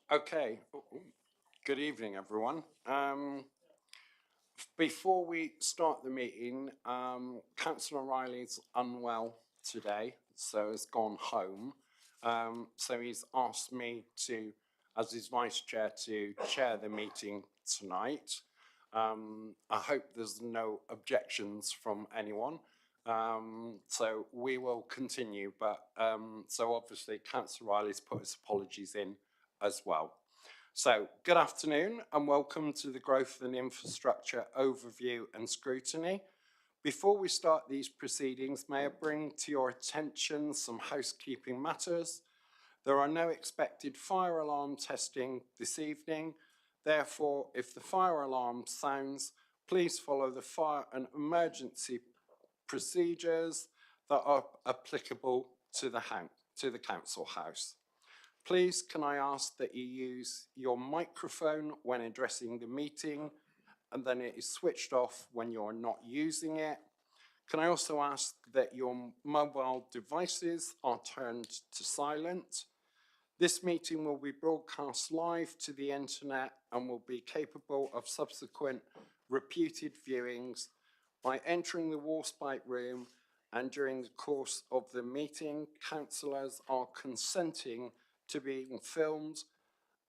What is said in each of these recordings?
Okay, good evening, everyone. Before we start the meeting, Councillor Riley's unwell today, so has gone home. So he's asked me to, as his vice chair, to chair the meeting tonight. I hope there's no objections from anyone. So we will continue, but so obviously Councillor Riley's put his apologies in as well. So, good afternoon and welcome to the Growth and Infrastructure Overview and Scrutiny. Before we start these proceedings, may I bring to your attention some housekeeping matters. There are no expected fire alarm testing this evening. Therefore, if the fire alarm sounds, please follow the fire and emergency procedures that are applicable to the council house. Please, can I ask that you use your microphone when addressing the meeting and then it is switched off when you're not using it. Can I also ask that your mobile devices are turned to silent? This meeting will be broadcast live to the internet and will be capable of subsequent repeated viewings by entering the Warspite room, and during the course of the meeting, councillors are consenting to being filmed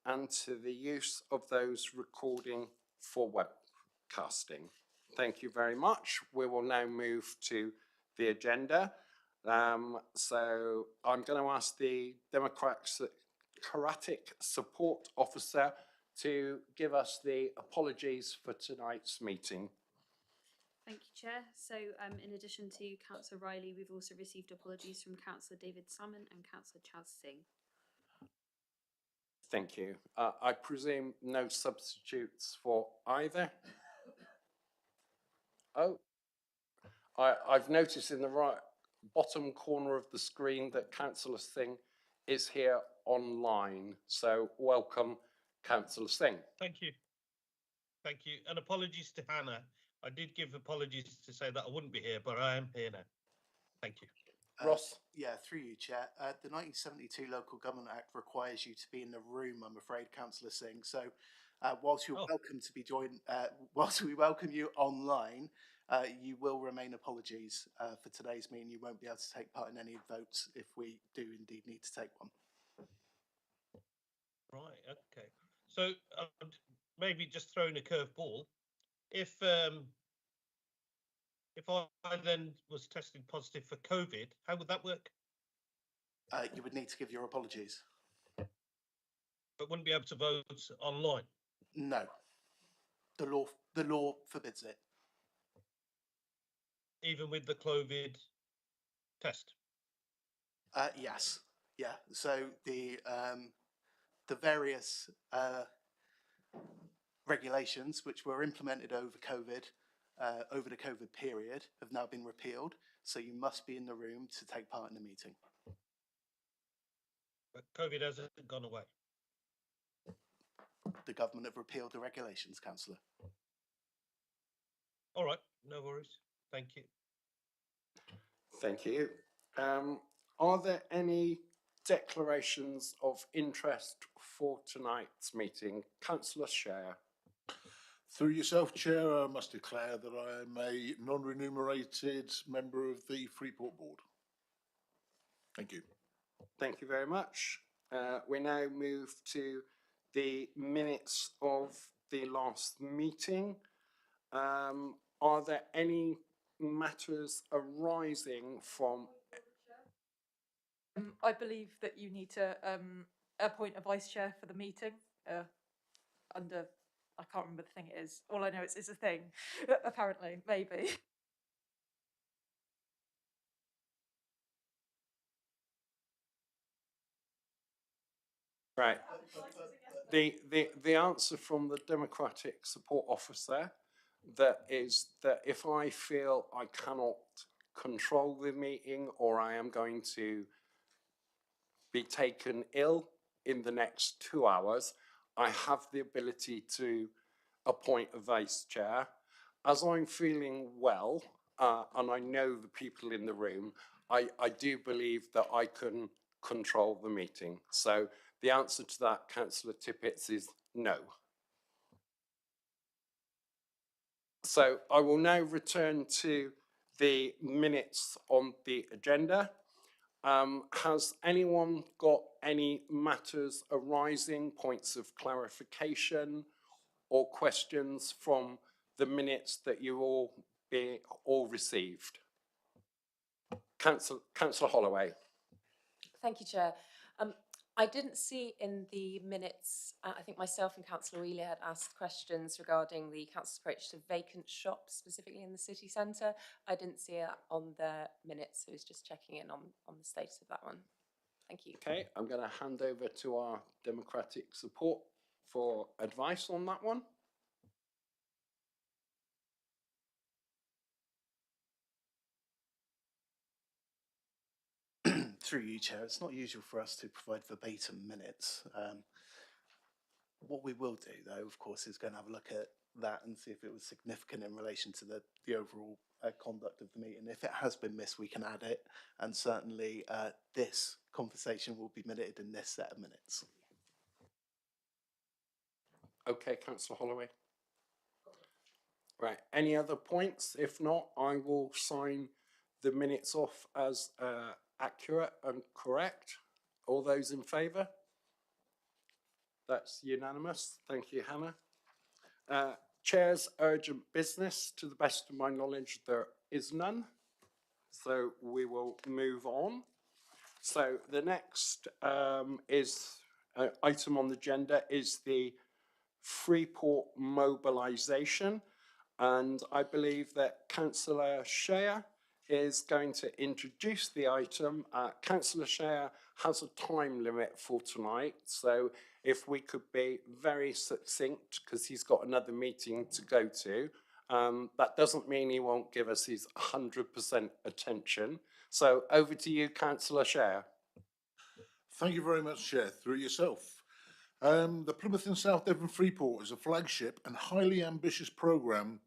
and to the use of those recording for webcasting. Thank you very much. We will now move to the agenda. So I'm going to ask the Democratic Support Officer to give us the apologies for tonight's meeting. Thank you, Chair. So in addition to Councillor Riley, we've also received apologies from Councillor David Salmon and Councillor Chaz Singh. Thank you. I presume no substitutes for either? Oh, I've noticed in the right bottom corner of the screen that Councillor Singh is here online. So welcome, Councillor Singh. Thank you. Thank you. And apologies to Hannah. I did give apologies to say that I wouldn't be here, but I am here now. Thank you. Ross? Yeah, through you, Chair. The 1972 Local Government Act requires you to be in the room, I'm afraid, Councillor Singh. So whilst you're welcome to be joined, whilst we welcome you online, you will remain apologies for today's meeting. You won't be able to take part in any votes if we do indeed need to take one. Right, okay. So maybe just throwing a curveball. If I then was tested positive for COVID, how would that work? You would need to give your apologies. But wouldn't be able to vote online? No. The law forbids it. Even with the COVID test? Yes. Yeah. So the various regulations which were implemented over COVID, over the COVID period, have now been repealed. So you must be in the room to take part in the meeting. But COVID hasn't gone away. The government have repealed the regulations, Councillor. All right, no worries. Thank you. Thank you. Are there any declarations of interest for tonight's meeting? Councillor Share. Through yourself, Chair, I must declare that I am a non-remunerated member of the Freeport Board. Thank you. Thank you very much. We now move to the minutes of the last meeting. Are there any matters arising from... I believe that you need to appoint a vice chair for the meeting under, I can't remember the thing it is. All I know is it's a thing, apparently, maybe. Right. The answer from the Democratic Support Officer that is that if I feel I cannot control the meeting or I am going to be taken ill in the next 2 hours, I have the ability to appoint a vice chair. As I'm feeling well, and I know the people in the room, I do believe that I can control the meeting. So The answer to that, Councillor Tippett, is no. So I will now return to the minutes on the agenda. Has anyone got any matters arising, points of clarification or questions from the minutes that you all received? Councillor Holloway. Thank you, Chair. I didn't see in the minutes, I think myself and Councillor Wheeler had asked questions regarding the council's approach to vacant shops, specifically in the city centre. I didn't see it on the minutes, so I was just checking in on the status of that one. Thank you. Okay, I'm going to hand over to our democratic support for advice on that one. Through you, Chair, it's not usual for us to provide verbatim minutes. What we will do, though, of course, is go and have a look at that and see if it was significant in relation to the overall conduct of the meeting. If it has been missed, we can add it, and certainly this conversation will be minuted in this set of minutes. Okay, Councillor Holloway. Right, any other points? If not, I will sign the minutes off as accurate and correct. All those in favour? That's unanimous. Thank you, Hannah. Chair's urgent business. To the best of my knowledge, there is none. So we will move on. So the next item on the agenda is the Freeport mobilisation. And I believe that Councillor Shea is going to introduce the item. Councillor Shea has a time limit for tonight, so if we could be very succinct, because he's got another meeting to go to. That doesn't mean he won't give us his 100% attention. So over to you, Councillor Shea. Thank you very much, Chair. Through yourself. The Plymouth and South Devon Freeport is a flagship and highly ambitious programme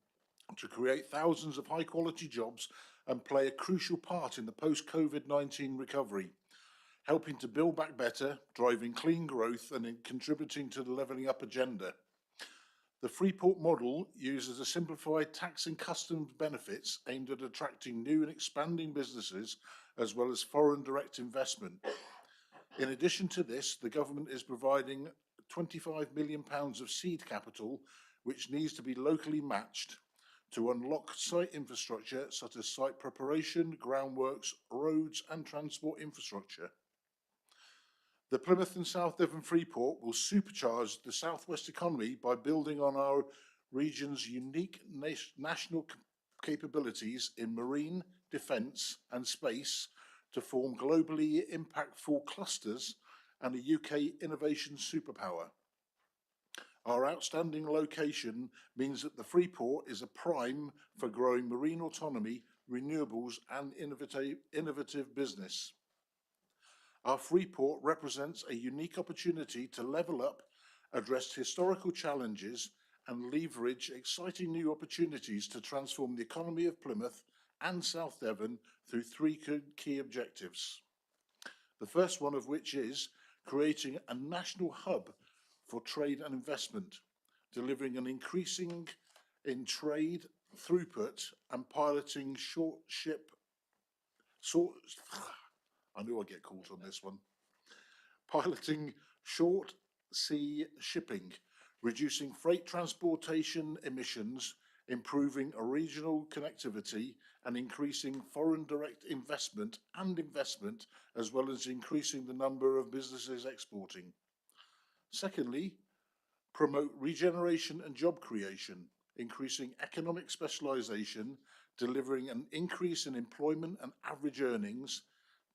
to create thousands of high-quality jobs and play a crucial part in the post-COVID-19 recovery, helping to build back better, driving clean growth and in contributing to the levelling up agenda. The Freeport model uses a simplified tax and customs benefits aimed at attracting new and expanding businesses as well as foreign direct investment. In addition to this, the government is providing £25 million of seed capital, which needs to be locally matched to unlock site infrastructure such as site preparation, groundworks, roads and transport infrastructure. The Plymouth and South Devon Freeport will supercharge the southwest economy by building on our region's unique national capabilities in marine, defence and space to form globally impactful clusters and a UK innovation superpower. Our outstanding location means that the Freeport is a prime for growing marine autonomy, renewables and innovative business. Our Freeport represents a unique opportunity to level up, address historical challenges and leverage exciting new opportunities to transform the economy of Plymouth and South Devon through three key objectives. The first one of which is creating a national hub for trade and investment, delivering an increasing in trade throughput and piloting I knew I'd get caught on this one. Piloting short sea shipping, reducing freight transportation emissions, improving regional connectivity and increasing foreign direct investment as well as increasing the number of businesses exporting. Secondly, promote regeneration and job creation, increasing economic specialisation, delivering an increase in employment and average earnings,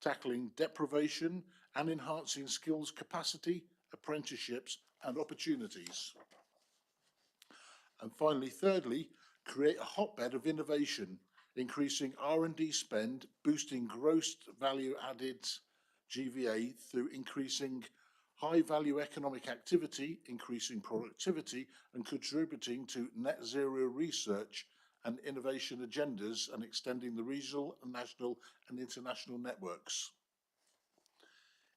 tackling deprivation and enhancing skills capacity, apprenticeships and opportunities. And finally, thirdly, create a hotbed of innovation, increasing R&D spend, boosting gross value added GVA through increasing high value economic activity, increasing productivity and contributing to net zero research and innovation agendas and extending the regional and national and international networks.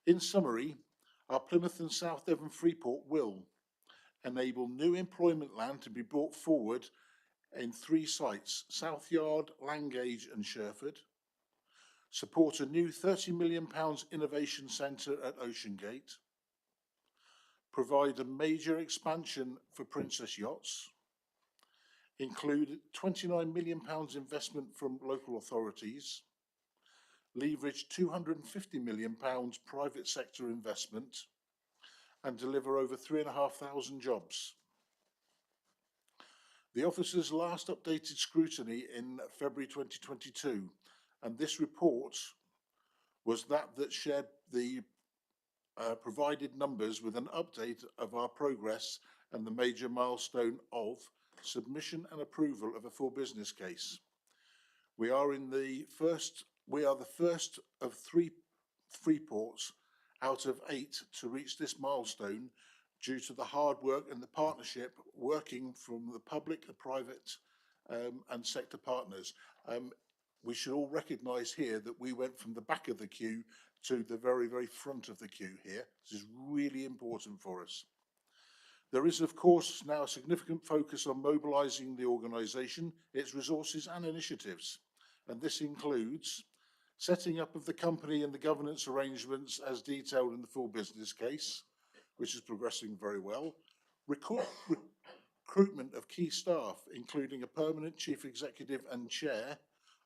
In summary, Our Plymouth and South Devon Freeport will enable new employment land to be brought forward in 3 sites, South Yard, Langage and Sherford, support a new £30 million innovation centre at Ocean Gate, provide a major expansion for Princess Yachts, include £29 million investment from local authorities, leverage £250 million private sector investment, and deliver over 3,500 jobs. The officers last updated scrutiny in February 2022, and this report was that shared the provided numbers with an update of our progress and the major milestone of submission and approval of a full business case. We are the first of 3 freeports out of 8 to reach this milestone due to the hard work and the partnership working from the public, the private and sector partners. We should all recognise here that we went from the back of the queue to the very, very front of the queue here. This is really important for us. There is, of course, now a significant focus on mobilising the organisation, its resources and initiatives. And this includes setting up of the company and the governance arrangements as detailed in the full business case, which is progressing very well. Recruitment of key staff, including a permanent chief executive and chair,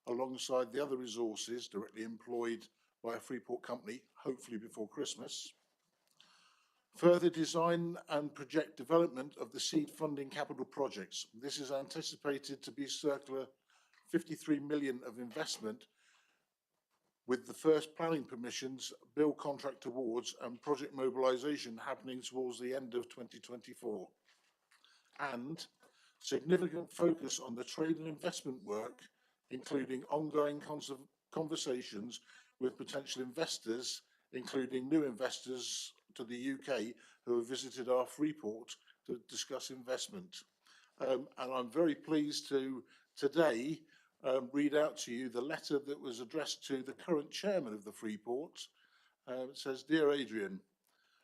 alongside the other resources directly employed by a Freeport company, hopefully before Christmas. Further design and project development of the seed funding capital projects. This is anticipated to be circa 53 million of investment, with the first planning permissions, bill contract awards and project mobilisation happening towards the end of 2024. And significant focus on the trade and investment work, including ongoing conversations with potential investors, including new investors to the UK who have visited our Freeport to discuss investment. And I'm very pleased to today read out to you the letter that was addressed to the current chairman of the Freeport. It says, "Dear Adrian,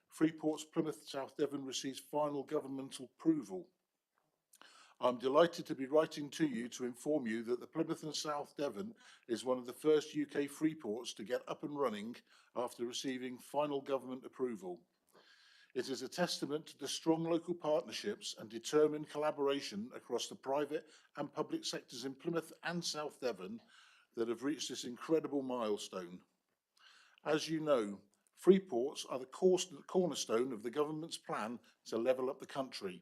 Freeport's Plymouth South Devon receives final governmental approval. I'm delighted to be writing to you to inform you that the Plymouth and South Devon is one of the first UK freeports to get up and running after receiving final government approval. It is a testament to the strong local partnerships and determined collaboration across the private and public sectors in Plymouth and South Devon that have reached this incredible milestone. As you know, freeports are the cornerstone of the government's plan to level up the country.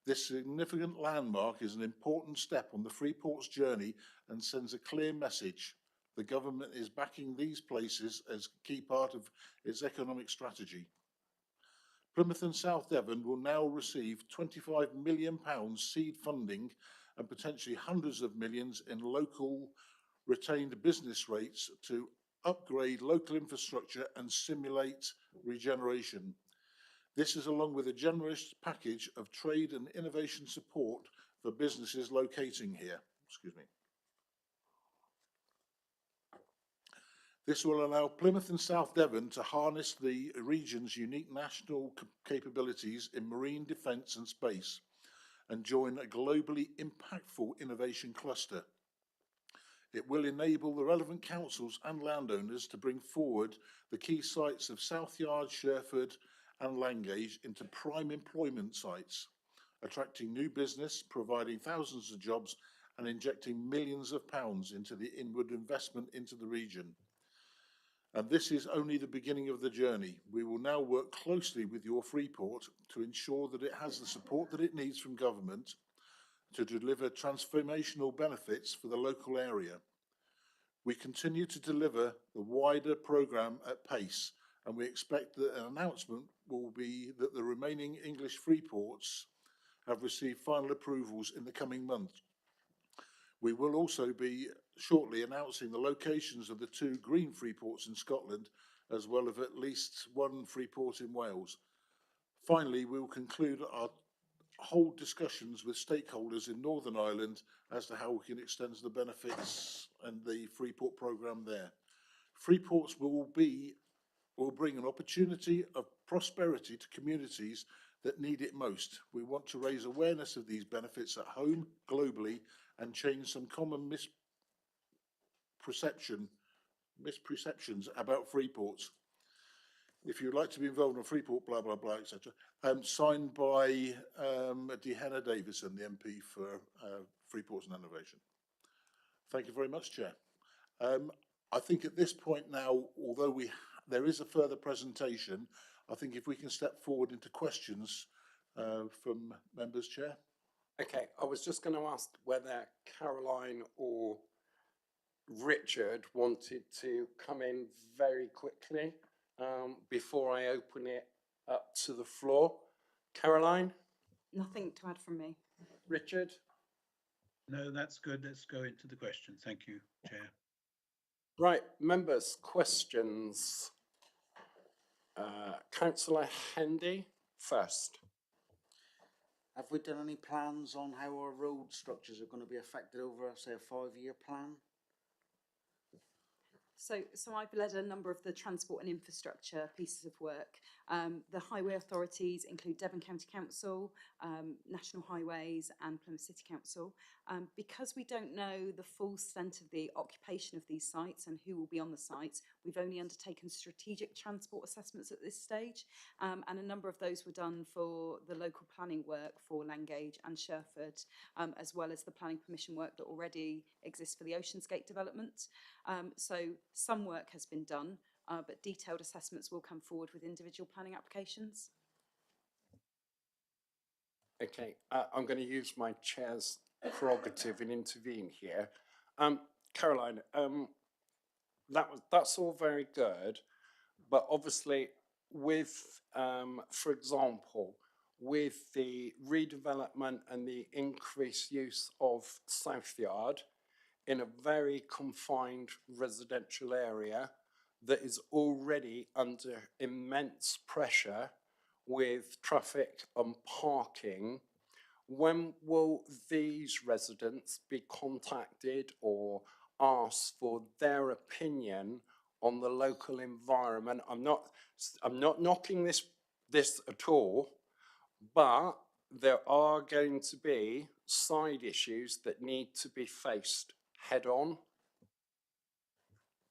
This significant landmark is an important step on the Freeport's journey and sends a clear message. The government is backing these places as a key part of its economic strategy. Plymouth and South Devon will now receive £25 million seed funding and potentially hundreds of millions in local retained business rates to upgrade local infrastructure and simulate regeneration. This is along with a generous package of trade and innovation support for businesses locating here. Excuse me. This will allow Plymouth and South Devon to harness the region's unique national capabilities in marine defence and space and join a globally impactful innovation cluster. It will enable the relevant councils and landowners to bring forward the key sites of South Yard, Sherford and Langage into prime employment sites, attracting new business, providing thousands of jobs and injecting millions of pounds into the inward investment into the region. And this is only the beginning of the journey. We will now work closely with your Freeport to ensure that it has the support that it needs from government to deliver transformational benefits for the local area. We continue to deliver the wider programme at pace, and we expect that an announcement will be that the remaining English freeports have received final approvals in the coming months. We will also be shortly announcing the locations of the 2 green freeports in Scotland, as well as at least 1 freeport in Wales. Finally, we will conclude our whole discussions with stakeholders in Northern Ireland as to how we can extend the benefits and the Freeport programme there. Freeports will be will bring an opportunity of prosperity to communities that need it most. We want to raise awareness of these benefits at home, globally, and change some common misperceptions about Freeports. If you'd like to be involved in Freeport, blah, blah, blah, etc. Signed by Dehenna Davison, the MP for Freeports and Innovation. Thank you very much, Chair. I think at this point now, although there is a further presentation, I think if we can step forward into questions from members, Chair. Okay, I was just going to ask whether Caroline or Richard wanted to come in very quickly before I open it up to the floor. Caroline? Nothing to add from me. Richard? No, that's good. Let's go into the question. Thank you, Chair. Right, members, questions. Councillor Hendy first. Have we done any plans on how our road structures are going to be affected over, say, a 5-year plan? So I've led a number of the transport and infrastructure pieces of work. The highway authorities include Devon County Council, National Highways and Plymouth City Council. Because we don't know the full extent of the occupation of these sites and who will be on the sites, we've only undertaken strategic transport assessments at this stage, and a number of those were done for the local planning work for Langage and Sherford, as well as the planning permission work that already exists for the Oceansgate development. So some work has been done, but detailed assessments will come forward with individual planning applications. Okay, I'm going to use my chair's prerogative and intervene here. Caroline, that's all very good, but obviously with, for example, with the redevelopment and the increased use of Southyard in a very confined residential area that is already under immense pressure with traffic and parking, when will these residents be contacted or asked for their opinion on the local environment? I'm not knocking this at all, but there are going to be side issues that need to be faced head on.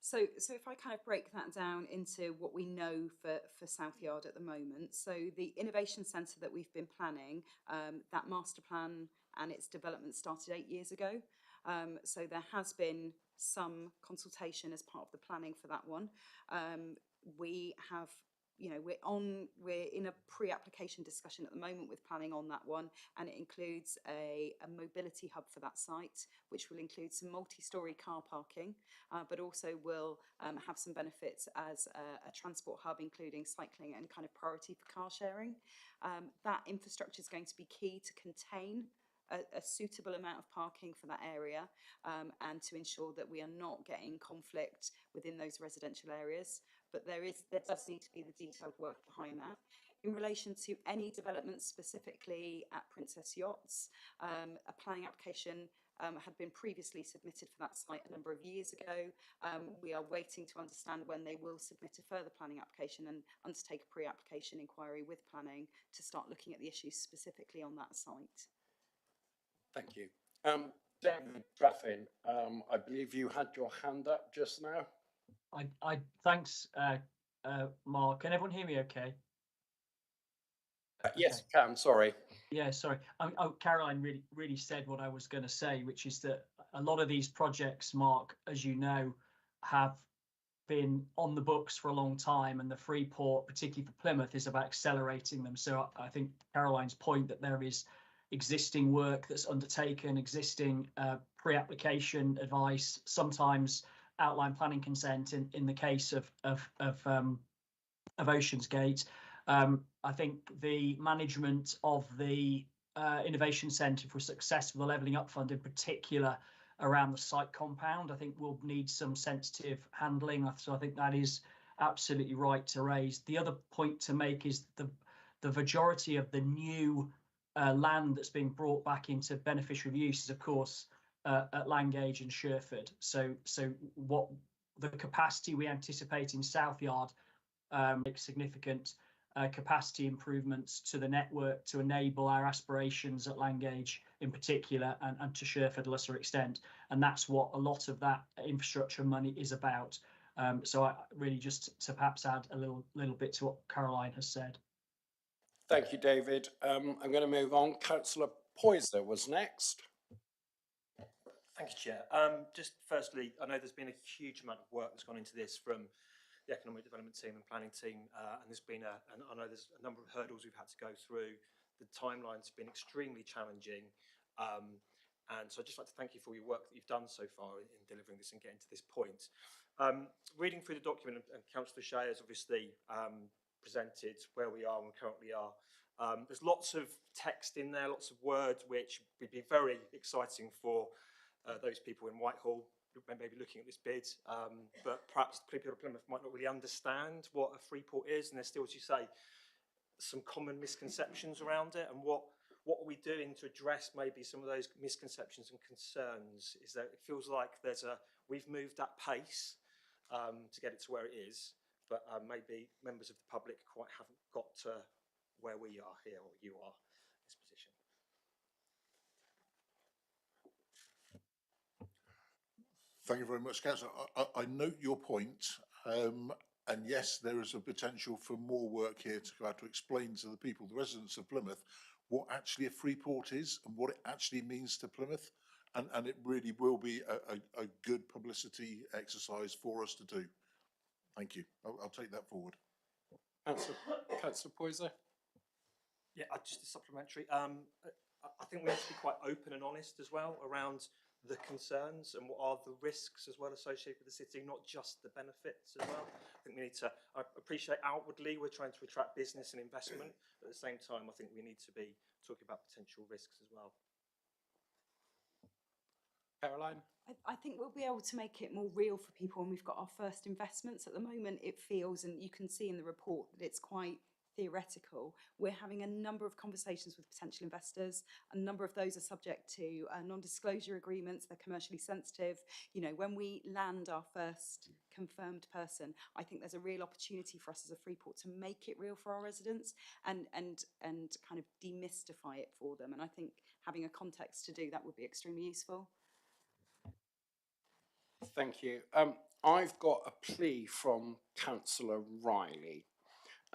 So if I kind of break that down into what we know for Southyard at the moment, so the innovation centre that we've been planning, that master plan and its development started 8 years ago. So there has been some consultation as part of the planning for that one. We have, we're in a pre-application discussion at the moment with planning on that one, and it includes a mobility hub for that site, which will include some multi-storey car parking, but also will have some benefits as a transport hub, including cycling and kind of priority for car sharing. That infrastructure is going to be key to contain a suitable amount of parking for that area, and to ensure that we are not getting conflict within those residential areas. But there does need to be the detailed work behind that. In relation to any developments specifically at Princess Yachts, a planning application had been previously submitted for that site a number of years ago. We are waiting to understand when they will submit a further planning application and undertake a pre-application inquiry with planning to start looking at the issues specifically on that site. Thank you. David Graffin, I believe you had your hand up just now. Thanks, Mark. Can everyone hear me okay? Yes, I can, sorry. Yeah, sorry. Caroline really said what I was going to say, which is that a lot of these projects, Mark, as you know, have been on the books for a long time, and the Freeport, particularly for Plymouth, is about accelerating them. So I think Caroline's point that there is existing work that's undertaken, existing pre-application advice, sometimes outline planning consent in the case of Oceansgate. I think the management of the Innovation Centre for Successful Levelling Up Fund in particular around the site compound, I think will need some sensitive handling. So I think that is absolutely right to raise. The other point to make is the majority of the new land that's being brought back into beneficial use is, of course, at Langage and Sherford. So what the capacity we anticipate in Southyard make significant capacity improvements to the network to enable our aspirations at Langage in particular, and to Sherford to a lesser extent. And that's what a lot of that infrastructure money is about. So I really just to perhaps add a little bit to what Caroline has said. Thank you, David. I'm going to move on. Councillor Poyser was next. Thank you, Chair. Just firstly, I know there's been a huge amount of work that's gone into this from the Economic Development team and Planning team, and there's been I know there's a number of hurdles we've had to go through. The timeline's been extremely challenging, and so I'd just like to thank you for your work that you've done so far in delivering this and getting to this point. Reading through the document, and Councillor Shea has obviously presented where we are and currently are. There's lots of text in there, lots of words, which would be very exciting for those people in Whitehall maybe looking at this bid, but perhaps people of Plymouth might not really understand what a free port is, and there's still, as you say, some common misconceptions around it. And what are we doing to address maybe some of those misconceptions and concerns? Is that it feels like we've moved at pace to get it to where it is, but maybe members of the public quite haven't got to where we are here, or you are in this position. Thank you very much, Councillor. I note your point, and yes, there is a potential for more work here to try to explain to the people, the residents of Plymouth, what actually a free port is and what it actually means to Plymouth, and it really will be a good publicity exercise for us to do. Thank you. I'll take that forward. Councillor Poyser. Yeah, just a supplementary. I think we need to be quite open and honest as well around the concerns and what are the risks as well associated with the city, not just the benefits as well. I think we need to, I appreciate outwardly we're trying to attract business and investment, but at the same time I think we need to be talking about potential risks as well. Caroline? I think we'll be able to make it more real for people when we've got our first investments. At the moment it feels, and you can see in the report, that it's quite theoretical. We're having a number of conversations with potential investors. A number of those are subject to non-disclosure agreements. They're commercially sensitive. You know, when we land our first confirmed person, I think there's a real opportunity for us as a Freeport to make it real for our residents and kind of demystify it for them. And I think having a context to do that would be extremely useful. Thank you. I've got a plea from Councillor Riley.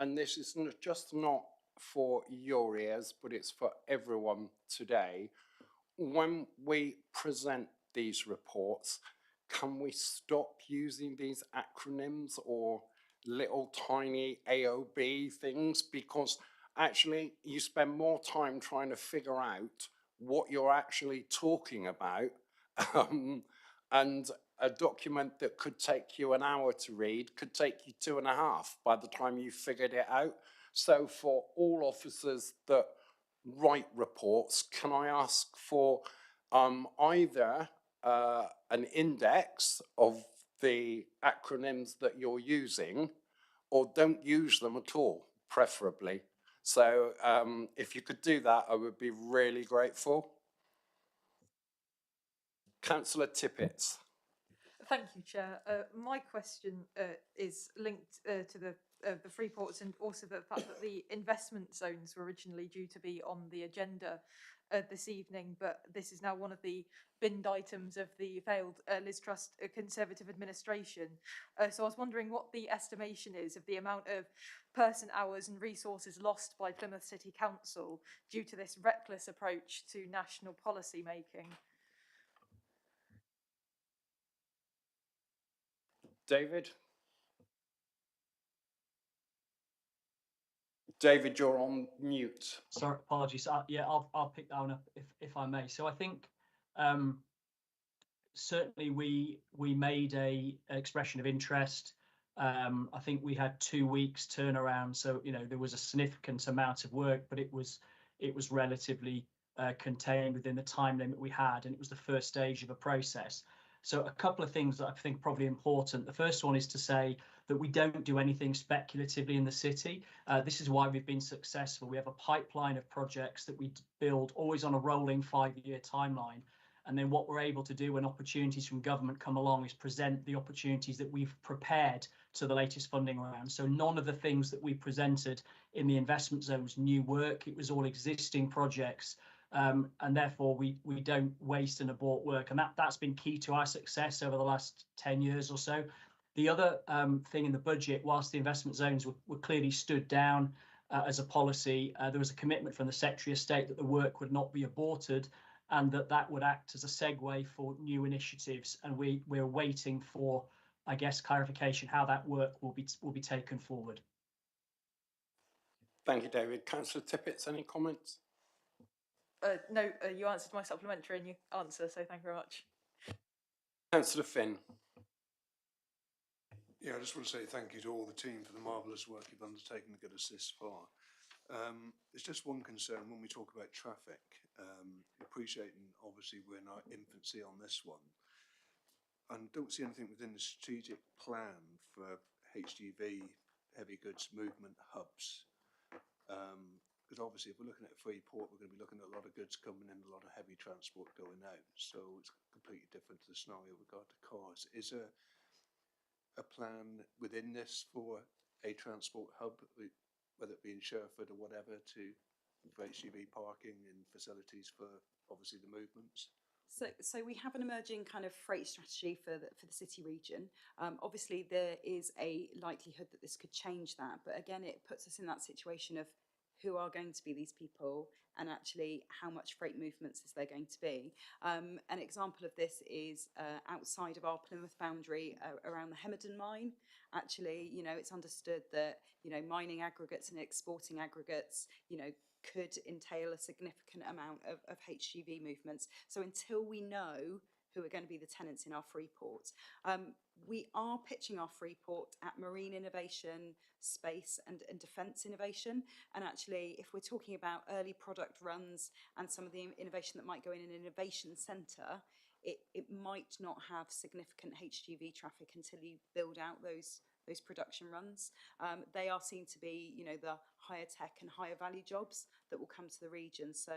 And this is just not for your ears, but it's for everyone today. When we present these reports, can we stop using these acronyms or little tiny AOB things? Because actually you spend more time trying to figure out what you're actually talking about. And a document that could take you an hour to read could take you 2.5 by the time you figured it out. So for all officers that write reports, can I ask for either an index of the acronyms that you're using, or don't use them at all, preferably. So if you could do that, I would be really grateful. Councillor Tippett. Thank you, Chair. My question is linked to the free ports, and also the fact that the investment zones were originally due to be on the agenda this evening, but this is now one of the binned items of the failed Liz Truss Conservative administration. So I was wondering what the estimation is of the amount of person hours and resources lost by Plymouth City Council due to this reckless approach to national policy making. David? David, you're on mute. Sorry, apologies. Yeah, I'll pick that one up if I may. So I think certainly we made an expression of interest. I think we had 2 weeks turnaround, so you know there was a significant amount of work, but it was relatively contained within the time limit we had, and it was the first stage of a process. So a couple of things that I think are probably important. The first one is to say that we don't do anything speculatively in the city. This is why we've been successful. We have a pipeline of projects that we build always on a rolling 5-year timeline. And then what we're able to do when opportunities from government come along is present the opportunities that we've prepared to the latest funding round. So none of the things that we presented in the investment zone was new work. It was all existing projects. And therefore we don't waste and abort work. And that's been key to our success over the last 10 years or so. The other thing in the budget, whilst the investment zones were clearly stood down as a policy, there was a commitment from the Secretary of State that the work would not be aborted, and that would act as a segue for new initiatives. And we're waiting for, I guess, clarification how that work will be taken forward. Thank you, David. Councillor Tippett, any comments? No, you answered my supplementary in your answer, so thank you very much. Councillor Finn. Yeah, I just want to say thank you to all the team for the marvellous work you've undertaken to get us this far. There's just one concern when we talk about traffic. Appreciating, obviously, we're in our infancy on this one, and don't see anything within the strategic plan for HGV heavy goods movement hubs. Because obviously, if we're looking at a free port, we're going to be looking at a lot of goods coming in, a lot of heavy transport going out. So it's completely different to the scenario with regard to cars. Is there a plan within this for a transport hub, whether it be in Sherford or whatever, for HGV parking and facilities for obviously the movements? So we have an emerging kind of freight strategy for the city region. Obviously, there is a likelihood that this could change that, but again, it puts us in that situation of who are going to be these people and actually how much freight movements is there going to be. An example of this is outside of our Plymouth boundary around the Hemerdon mine. Actually, it's understood that, mining aggregates and exporting aggregates, could entail a significant amount of HGV movements. So until we know who are going to be the tenants in our free port, we are pitching our free port at marine innovation, space and defence innovation. And actually, if we're talking about early product runs and some of the innovation that might go in an innovation centre, it might not have significant HGV traffic until you build out those production runs. They are seen to be, the higher tech and higher value jobs that will come to the region. So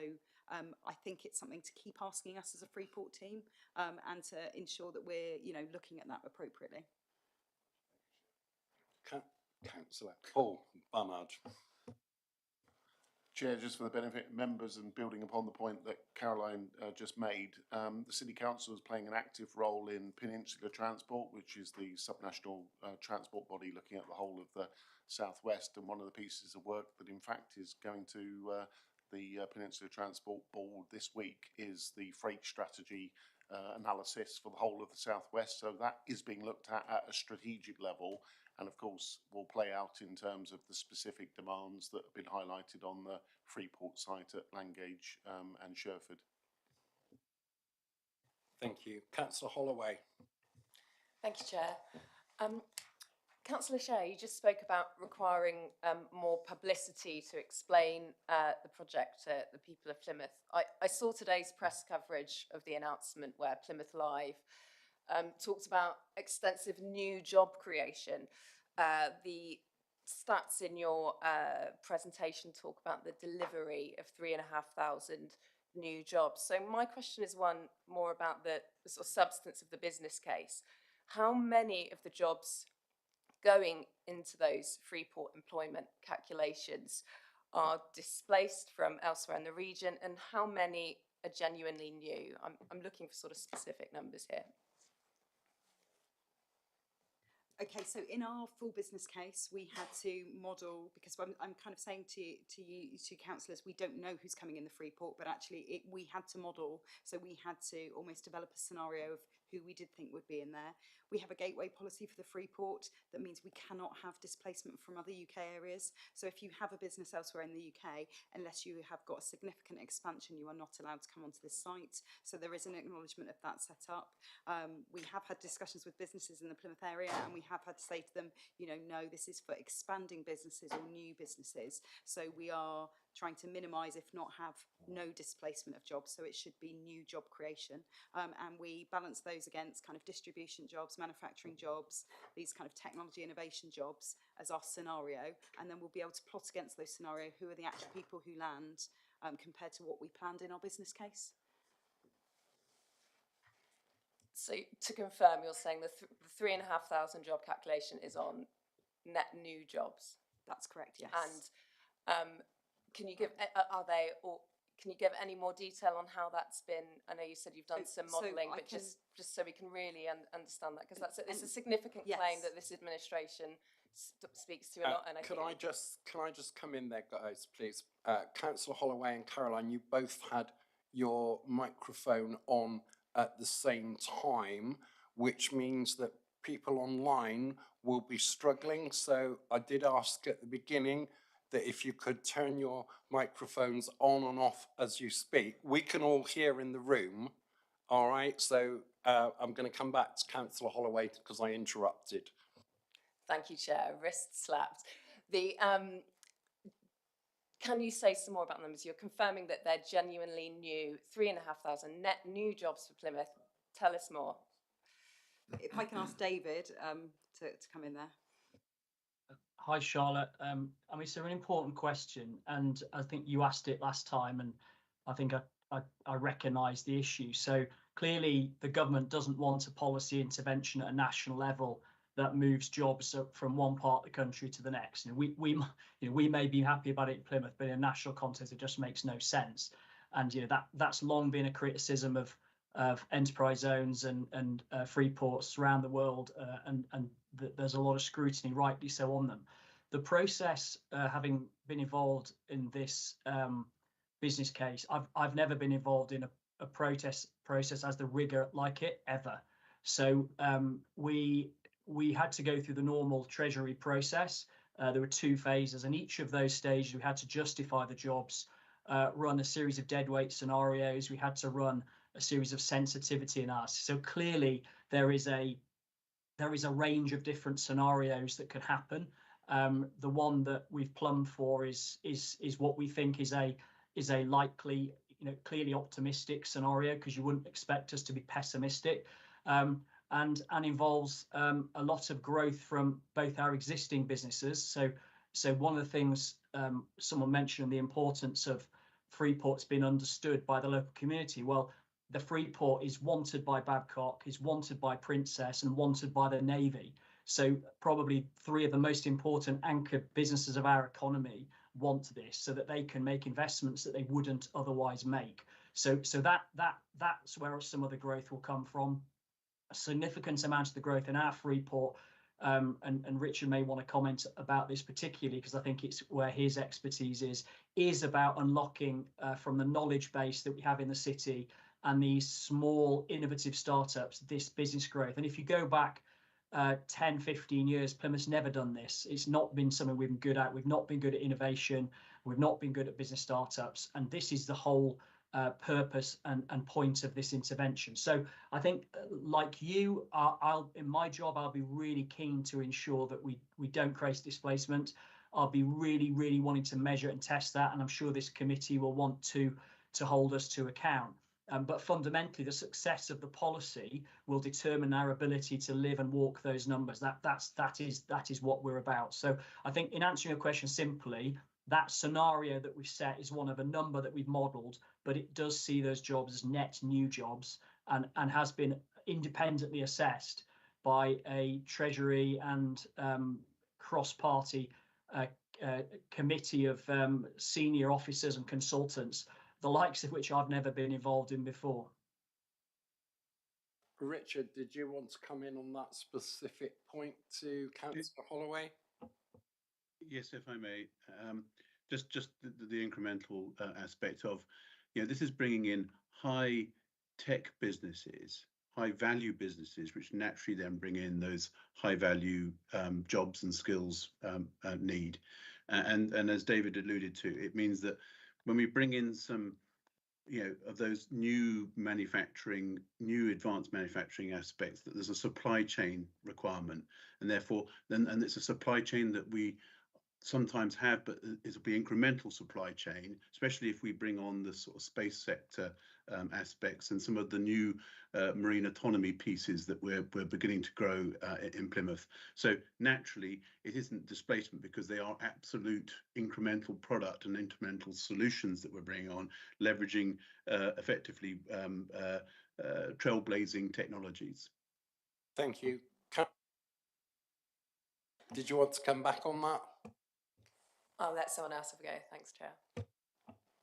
I think it's something to keep asking us as a Freeport team and to ensure that we're, looking at that appropriately. Councillor Paul Barnard. Chair, just for the benefit of members and building upon the point that Caroline just made, the City Council is playing an active role in Peninsula Transport, which is the subnational transport body looking at the whole of the southwest. And one of the pieces of work that in fact is going to the Peninsula Transport Board this week is the freight strategy analysis for the whole of the southwest. So that is being looked at a strategic level, and of course will play out in terms of the specific demands that have been highlighted on the Freeport site at Langage and Sherford. Thank you. Councillor Holloway. Thank you, Chair. Councillor Shea, you just spoke about requiring more publicity to explain the project to the people of Plymouth. I saw today's press coverage of the announcement where Plymouth Live talked about extensive new job creation. The stats in your presentation talk about the delivery of 3,500 new jobs. So my question is one more about the sort of substance of the business case. How many of the jobs going into those Freeport employment calculations are displaced from elsewhere in the region, and how many are genuinely new? I'm looking for sort of specific numbers here. Okay, so in our full business case, we had to model, because I'm kind of saying to you, to councillors, we don't know who's coming in the Freeport, but actually we had to model, so we had to almost develop a scenario of who we did think would be in there. We have a gateway policy for the Freeport that means we cannot have displacement from other UK areas. So if you have a business elsewhere in the UK, unless you have got a significant expansion, you are not allowed to come onto this site. So there is an acknowledgement of that set up. We have had discussions with businesses in the Plymouth area, and we have had to say to them, no, this is for expanding businesses or new businesses. So we are trying to minimise, if not have no displacement of jobs. So it should be new job creation. And we balance those against kind of distribution jobs, manufacturing jobs, these kind of technology innovation jobs as our scenario. And then we'll be able to plot against those scenarios who are the actual people who land compared to what we planned in our business case. So to confirm, you're saying the 3,500 job calculation is on net new jobs? That's correct, yes. And can you give, can you give any more detail on how that's been? I know you said you've done some modelling, but just so we can really understand that, because it's a significant claim that this administration speaks to a lot. And can I just come in there, guys, please? Councillor Holloway and Caroline, you both had your microphone on at the same time, which means that people online will be struggling. So I did ask at the beginning that if you could turn your microphones on and off as you speak. We can all hear in the room, all right? So I'm going to come back to Councillor Holloway because I interrupted. Thank you, Chair. Wrist slapped. Can you say some more about the numbers? You're confirming that they're genuinely new, 3,500 net new jobs for Plymouth. Tell us more. If I can ask David to come in there. Hi, Charlotte. I mean, it's an important question, and I think you asked it last time, and I think I recognise the issue. So clearly, the government doesn't want a policy intervention at a national level that moves jobs from one part of the country to the next. We may be happy about it in Plymouth, but in a national context, it just makes no sense. And that's long been a criticism of enterprise zones and free ports around the world, and there's a lot of scrutiny, rightly so, on them. The process, having been involved in this business case, I've never been involved in a protest process as the rigor like it ever. So we had to go through the normal Treasury process. There were 2 phases, and each of those stages we had to justify the jobs, run a series of deadweight scenarios. We had to run a series of sensitivity analysis. So clearly there is a range of different scenarios that could happen. The one that we've plumbed for is what we think is a likely, clearly optimistic scenario, because you wouldn't expect us to be pessimistic, and involves a lot of growth from both our existing businesses. So one of the things someone mentioned, the importance of Freeport's been understood by the local community. Well, the Freeport is wanted by Babcock, is wanted by Princess, and wanted by the Navy. So probably 3 of the most important anchor businesses of our economy want this, so that they can make investments that they wouldn't otherwise make. So that's where some of the growth will come from. A significant amount of the growth in our Freeport, and Richard may want to comment about this particularly, because I think it's where his expertise is about unlocking from the knowledge base that we have in the city and these small innovative startups, this business growth. And if you go back 10, 15 years, Plymouth's never done this. It's not been something we've been good at. We've not been good at innovation. We've not been good at business startups. And this is the whole purpose and point of this intervention. So I think, like you, in my job, I'll be really keen to ensure that we don't create displacement. I'll be really, really wanting to measure and test that. And I'm sure this committee will want to hold us to account. But fundamentally, the success of the policy will determine our ability to live and walk those numbers. That is what we're about. So I think, in answering your question simply, that scenario that we've set is one of a number that we've modelled, but it does see those jobs as net new jobs, and has been independently assessed by a Treasury and cross-party committee of senior officers and consultants, the likes of which I've never been involved in before. Richard, did you want to come in on that specific point to Councillor Holloway? Yes, if I may. Just the incremental aspect of, this is bringing in high tech businesses, high value businesses, which naturally then bring in those high value jobs and skills need. And as David alluded to, it means that when we bring in some, of those new manufacturing, new advanced manufacturing aspects, that there's a supply chain requirement, and therefore and it's a supply chain that we sometimes have, but it'll be incremental supply chain, especially if we bring on the sort of space sector aspects and some of the new marine autonomy pieces that we're beginning to grow in Plymouth. So naturally, it isn't displacement, because they are absolute incremental product and incremental solutions that we're bringing on, leveraging effectively trailblazing technologies. Thank you. Did you want to come back on that? I'll let someone else have a go. Thanks, Chair.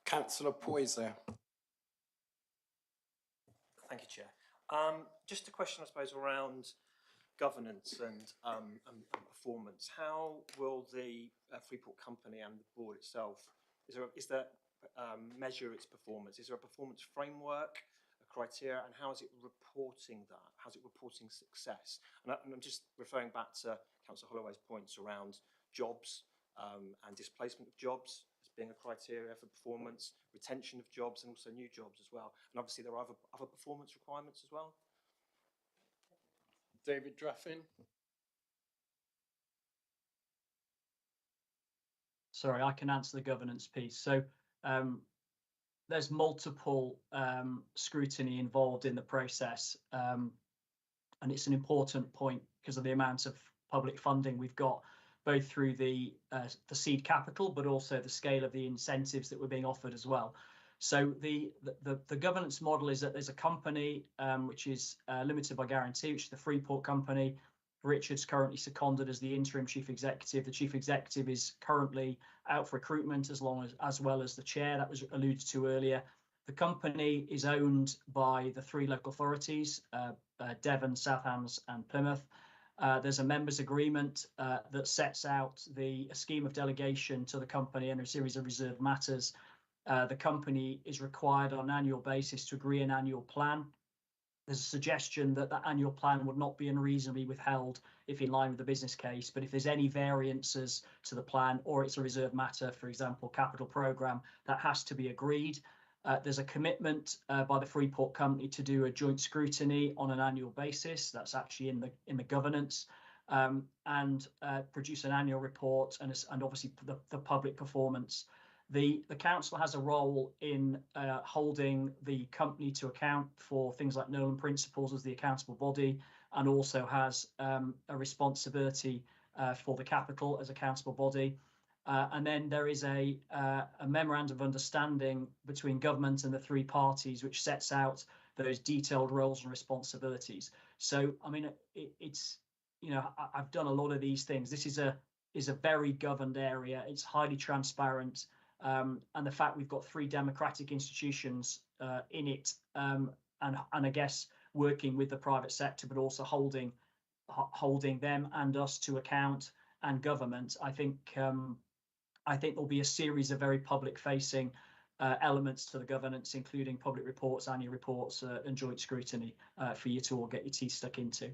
Councillor Poyser. Thank you, Chair. Just a question, I suppose, around governance and performance. How will the Freeport company and the board itself measure its performance? Is there a performance framework, a criteria, and how is it reporting that? How's it reporting success? And I'm just referring back to Councillor Holloway's points around jobs and displacement of jobs as being a criteria for performance, retention of jobs, and also new jobs as well. And obviously there are other performance requirements as well. David Draffin. Sorry, I can answer the governance piece. So there's multiple scrutiny involved in the process, and it's an important point because of the amount of public funding we've got, both through the seed capital, but also the scale of the incentives that were being offered as well. So the governance model is that there's a company which is limited by guarantee, which is the Freeport company. Richard's currently seconded as the interim chief executive. The chief executive is currently out for recruitment as well as the chair that was alluded to earlier. The company is owned by the 3 local authorities, Devon, South Hants and Plymouth. There's a members agreement that sets out a scheme of delegation to the company and a series of reserved matters. The company is required on an annual basis to agree an annual plan. There's a suggestion that that annual plan would not be unreasonably withheld if in line with the business case, but if there's any variances to the plan or it's a reserved matter, for example, capital programme, that has to be agreed. There's a commitment by the Freeport company to do a joint scrutiny on an annual basis. That's actually in the governance, and produce an annual report and obviously the public performance. The council has a role in holding the company to account for things like Nolan principles as the accountable body, and also has a responsibility for the capital as accountable body. And then there is a memorandum of understanding between government and the 3 parties, which sets out those detailed roles and responsibilities. So, I mean, it's, you know, I've done a lot of these things. This is a very governed area. It's highly transparent. And the fact we've got 3 democratic institutions in it, and I guess working with the private sector, but also holding them and us to account, and government, I think there'll be a series of very public-facing elements to the governance, including public reports, annual reports, and joint scrutiny for you to all get your teeth stuck into.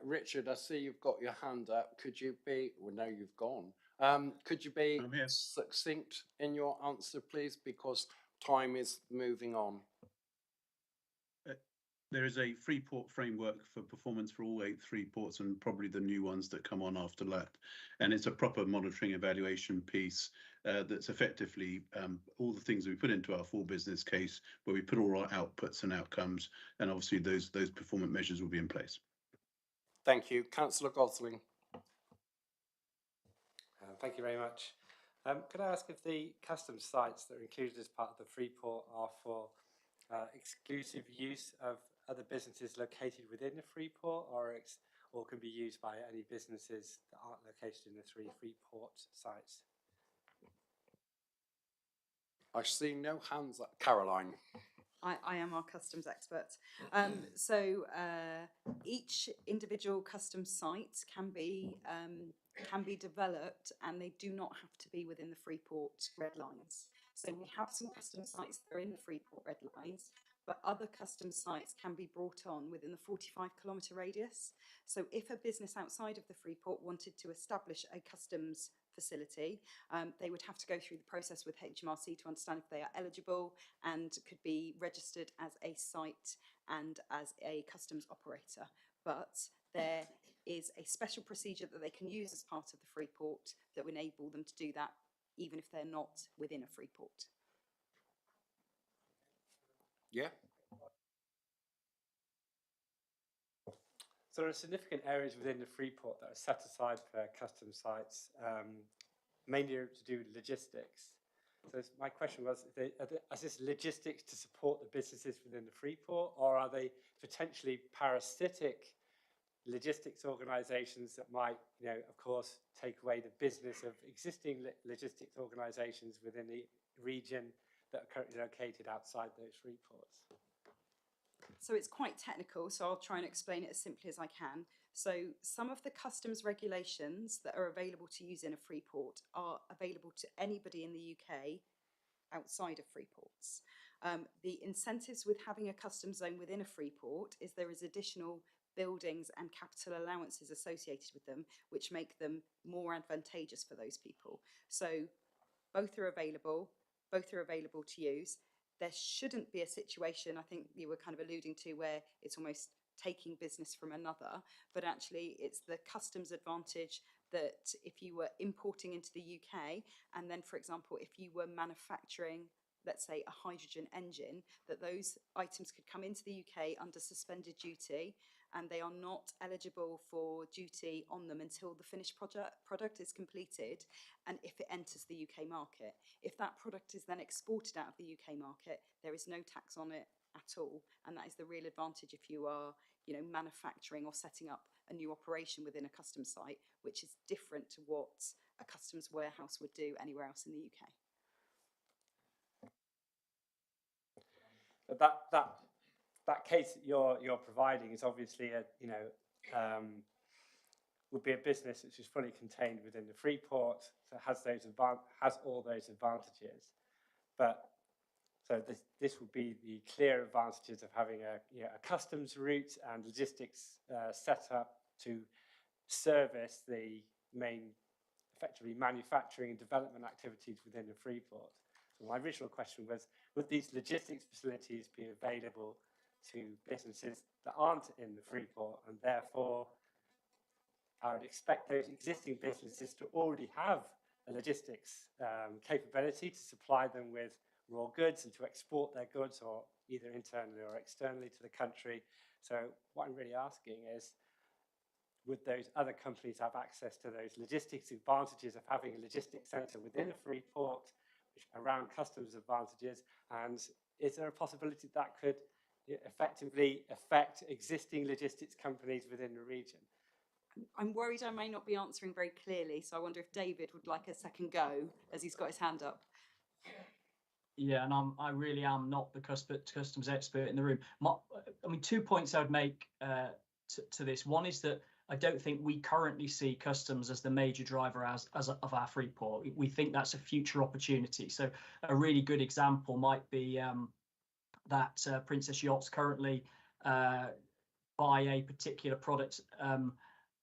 Richard, I see you've got your hand up. Could you be? Well, no, you've gone. Could you be succinct in your answer, please, because time is moving on. There is a Freeport framework for performance for all 8 Freeports and probably the new ones that come on after that. And it's a proper monitoring evaluation piece that's effectively all the things that we put into our full business case, where we put all our outputs and outcomes, and obviously those performance measures will be in place. Thank you. Councillor Gosling. Thank you very much. Could I ask if the customs sites that are included as part of the Freeport are for exclusive use of other businesses located within the Freeport, or can be used by any businesses that aren't located in the 3 Freeport sites? I see no hands up. Caroline. I am our customs expert. Each individual customs site can be developed, and they do not have to be within the Freeport red lines. So we have some customs sites that are in the Freeport red lines, but other customs sites can be brought on within the 45-kilometre radius. So if a business outside of the Freeport wanted to establish a customs facility, they would have to go through the process with HMRC to understand if they are eligible and could be registered as a site and as a customs operator. But there is a special procedure that they can use as part of the Freeport that will enable them to do that even if they're not within a Freeport. Yeah. So there are significant areas within the Freeport that are set aside for customs sites, mainly to do with logistics. So my question was, is this logistics to support the businesses within the Freeport, or are they potentially parasitic logistics organisations that might, of course, take away the business of existing logistics organisations within the region that are currently located outside those Freeports? So it's quite technical, so I'll try and explain it as simply as I can. So some of the customs regulations that are available to use in a Freeport are available to anybody in the UK outside of Freeports. The incentives with having a customs zone within a Freeport is there is additional buildings and capital allowances associated with them, which make them more advantageous for those people. So both are available to use. There shouldn't be a situation, I think you were kind of alluding to, where it's almost taking business from another, but actually it's the customs advantage that if you were importing into the UK, and then, for example, if you were manufacturing, let's say, a hydrogen engine, that those items could come into the UK under suspended duty, and they are not eligible for duty on them until the finished product is completed, and if it enters the UK market. If that product is then exported out of the UK market, there is no tax on it at all, and that is the real advantage if you are, manufacturing or setting up a new operation within a customs site, which is different to what a customs warehouse would do anywhere else in the UK. But that case that you're providing is obviously would be a business which is fully contained within the Freeport, so it has all those advantages. But so this would be the clear advantages of having a customs route and logistics set up to service the main, effectively, manufacturing and development activities within the Freeport. So my original question was, would these logistics facilities be available to businesses that aren't in the Freeport, and therefore I would expect those existing businesses to already have a logistics capability to supply them with raw goods and to export their goods, or either internally or externally to the country. So what I'm really asking is, would those other companies have access to those logistics advantages of having a logistics centre within a Freeport, which around customs advantages, and is there a possibility that could effectively affect existing logistics companies within the region? I'm worried I may not be answering very clearly, so I wonder if David would like a second go, as he's got his hand up. Yeah, and I really am not the customs expert in the room. 2 points I would make to this. One is that I don't think we currently see customs as the major driver of our Freeport. We think that's a future opportunity. So a really good example might be that Princess Yachts currently buy a particular product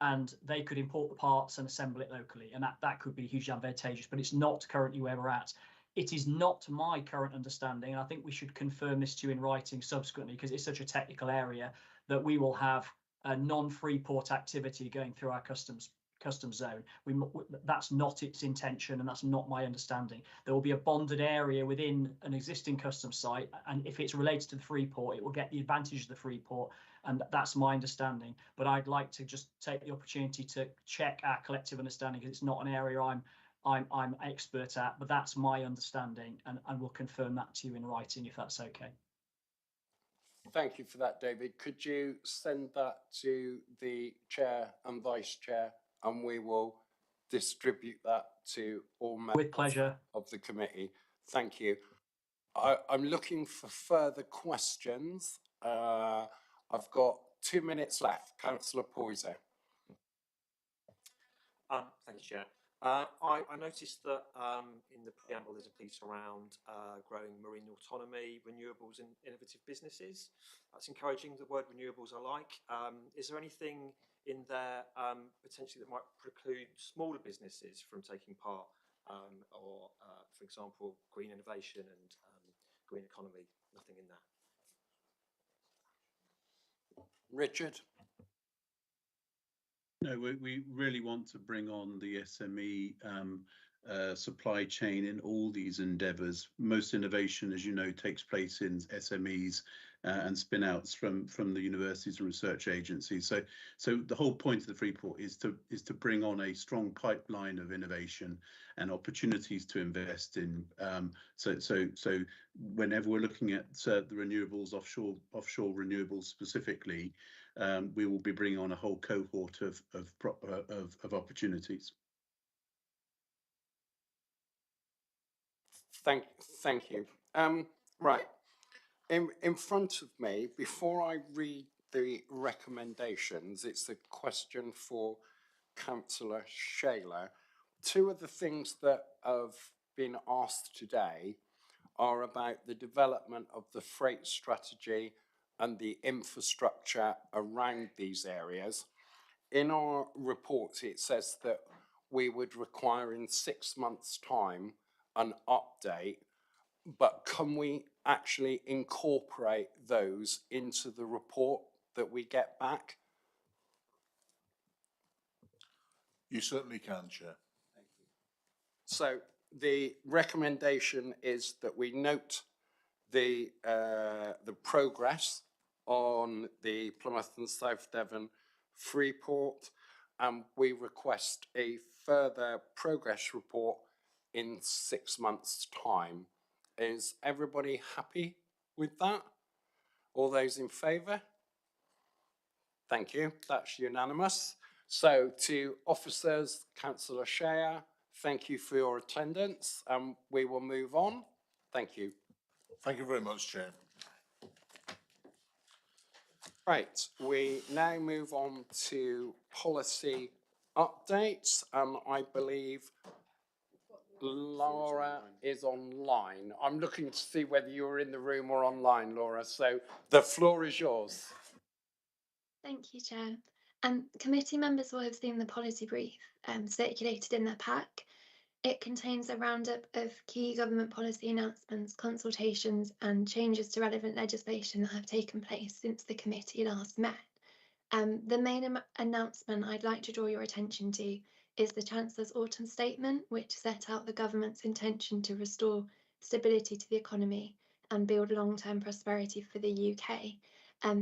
and they could import the parts and assemble it locally, and that could be hugely advantageous, but it's not currently where we're at. It is not my current understanding, and I think we should confirm this to you in writing subsequently, because it's such a technical area, that we will have a non-Freeport activity going through our customs zone. That's not its intention, and that's not my understanding. There will be a bonded area within an existing customs site, and if it's related to the Freeport, it will get the advantage of the Freeport, and that's my understanding. But I'd like to just take the opportunity to check our collective understanding, because it's not an area I'm expert at, but that's my understanding, and we'll confirm that to you in writing if that's okay. Thank you for that, David. Could you send that to the chair and vice chair, and we will distribute that to all members with pleasure of the committee? Thank you. I'm looking for further questions. I've got 2 minutes left. Councillor Poyser. Thank you, Chair. I noticed that in the preamble there's a piece around growing marine autonomy, renewables and innovative businesses. That's encouraging. The word renewables I like. Is there anything in there potentially that might preclude smaller businesses from taking part, or for example, green innovation and green economy? Nothing in there. Richard? No, we really want to bring on the SME supply chain in all these endeavours. Most innovation, as you know, takes place in SMEs, and spin outs from the universities and research agencies. So the whole point of the Freeport is to bring on a strong pipeline of innovation and opportunities to invest in. So whenever we're looking at the renewables, offshore renewables specifically, we will be bringing on a whole cohort of opportunities. Thank you. Right. In front of me, before I read the recommendations, it's a question for Councillor Shaler. Two of the things that have been asked today are about the development of the freight strategy and the infrastructure around these areas. In our report, it says that we would require in 6 months' time an update, but can we actually incorporate those into the report that we get back? You certainly can, Chair. So the recommendation is that we note the progress on the Plymouth and South Devon Freeport, and we request a further progress report in 6 months' time. Is everybody happy with that? All those in favour? Thank you, that's unanimous. So to officers, Councillor Shea, thank you for your attendance, and we will move on. Thank you. Thank you very much, Chair. Right, we now move on to policy updates. I believe Laura is online. I'm looking to see whether you're in the room or online, Laura, so the floor is yours. Thank you, Chair. Committee members will have seen the policy brief circulated in their pack. It contains a roundup of key government policy announcements, consultations and changes to relevant legislation that have taken place since the committee last met. The main announcement I'd like to draw your attention to is the Chancellor's autumn statement, which set out the government's intention to restore stability to the economy and build long-term prosperity for the UK.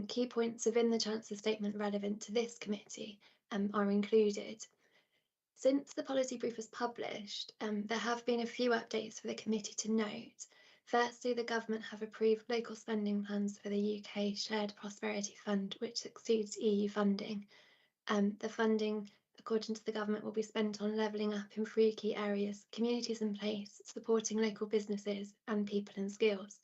Key points within the Chancellor's statement relevant to this committee are included. Since the policy brief was published, there have been a few updates for the committee to note. Firstly, the government have approved local spending plans for the UK Shared Prosperity Fund, which exceeds EU funding. The funding, according to the government, will be spent on levelling up in 3 key areas: communities in place, supporting local businesses, and people and skills.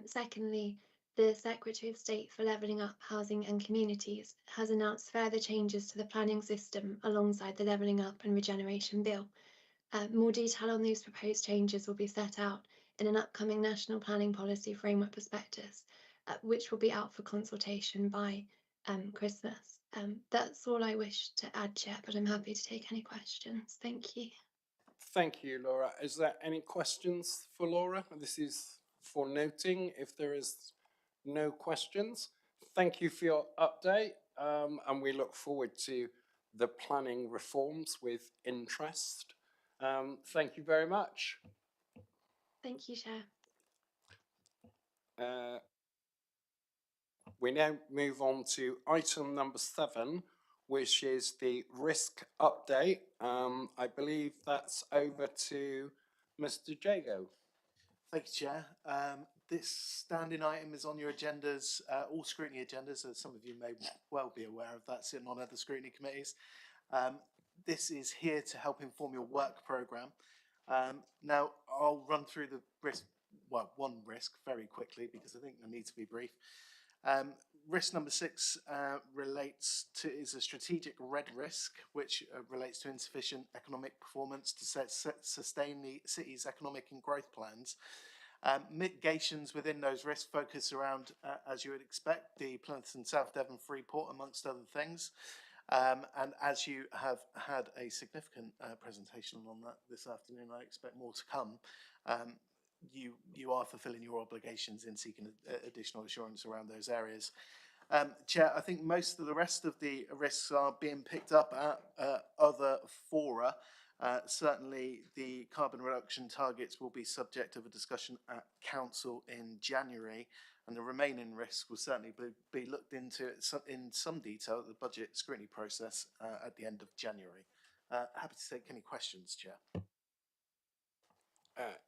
Secondly, the Secretary of State for Levelling Up Housing and Communities has announced further changes to the planning system alongside the Levelling Up and Regeneration Bill. More detail on these proposed changes will be set out in an upcoming National Planning Policy Framework Prospectus, which will be out for consultation by Christmas. That's all I wish to add, Chair, but I'm happy to take any questions. Thank you. Thank you, Laura. Is there any questions for Laura? This is for noting if there is no questions. Thank you for your update, and we look forward to the planning reforms with interest. Thank you very much. Thank you, Chair. We now move on to item number 7, which is the risk update. I believe that's over to Mr. Jago. Thank you, Chair. This standing item is on your agendas, all scrutiny agendas, as some of you may well be aware of that, sitting on other scrutiny committees. This is here to help inform your work programme. Now, I'll run through the risk, well, one risk very quickly because I think I need to be brief. Risk number 6 is a strategic red risk, which relates to insufficient economic performance to sustain the city's economic and growth plans. Mitigations within those risks focus around, as you would expect, the Plymouth and South Devon Freeport, amongst other things. And as you have had a significant presentation on that this afternoon, I expect more to come. You are fulfilling your obligations in seeking additional assurance around those areas. Chair, I think most of the rest of the risks are being picked up at other fora. Certainly the carbon reduction targets will be subject of a discussion at Council in January, and the remaining risks will certainly be looked into in some detail at the budget scrutiny process at the end of January. Happy to take any questions, Chair.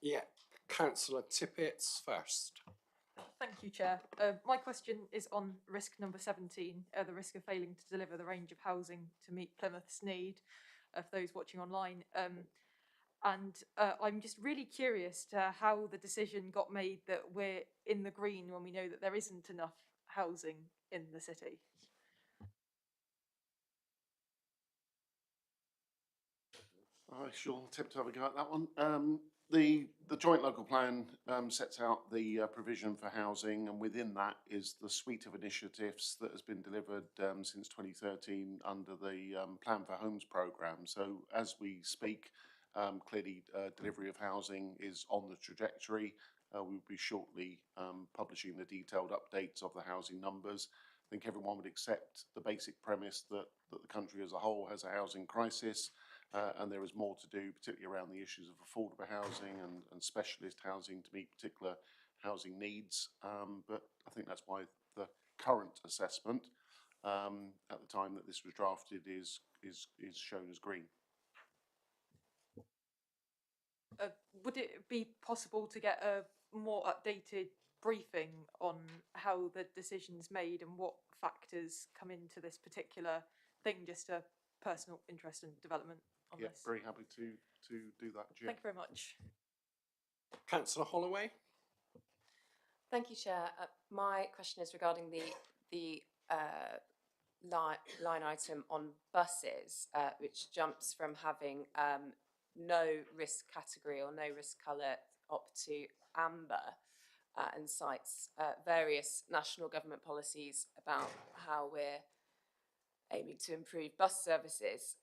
Yeah, Councillor Tippett's first. Thank you, Chair. My question is on risk number 17, the risk of failing to deliver the range of housing to meet Plymouth's need, for those watching online. I'm just really curious to how the decision got made that we're in the green when we know that there isn't enough housing in the city. I shall attempt to have a go at that one. The joint local plan sets out the provision for housing, and within that is the suite of initiatives that has been delivered since 2013 under the Plan for Homes programme. So as we speak, clearly delivery of housing is on the trajectory. We'll be shortly publishing the detailed updates of the housing numbers. I think everyone would accept the basic premise that the country as a whole has a housing crisis. And there is more to do, particularly around the issues of affordable housing and specialist housing to meet particular housing needs. But I think that's why the current assessment at the time that this was drafted is shown as green. Would it be possible to get a more updated briefing on how the decision's made and what factors come into this particular thing, just a personal interest and development on this? Very happy to do that, Chair. Thank you very much. Councillor Holloway. Thank you, Chair. My question is regarding the line item on buses, which jumps from having no risk category or no risk colour up to amber, and cites various national government policies about how we're aiming to improve bus services.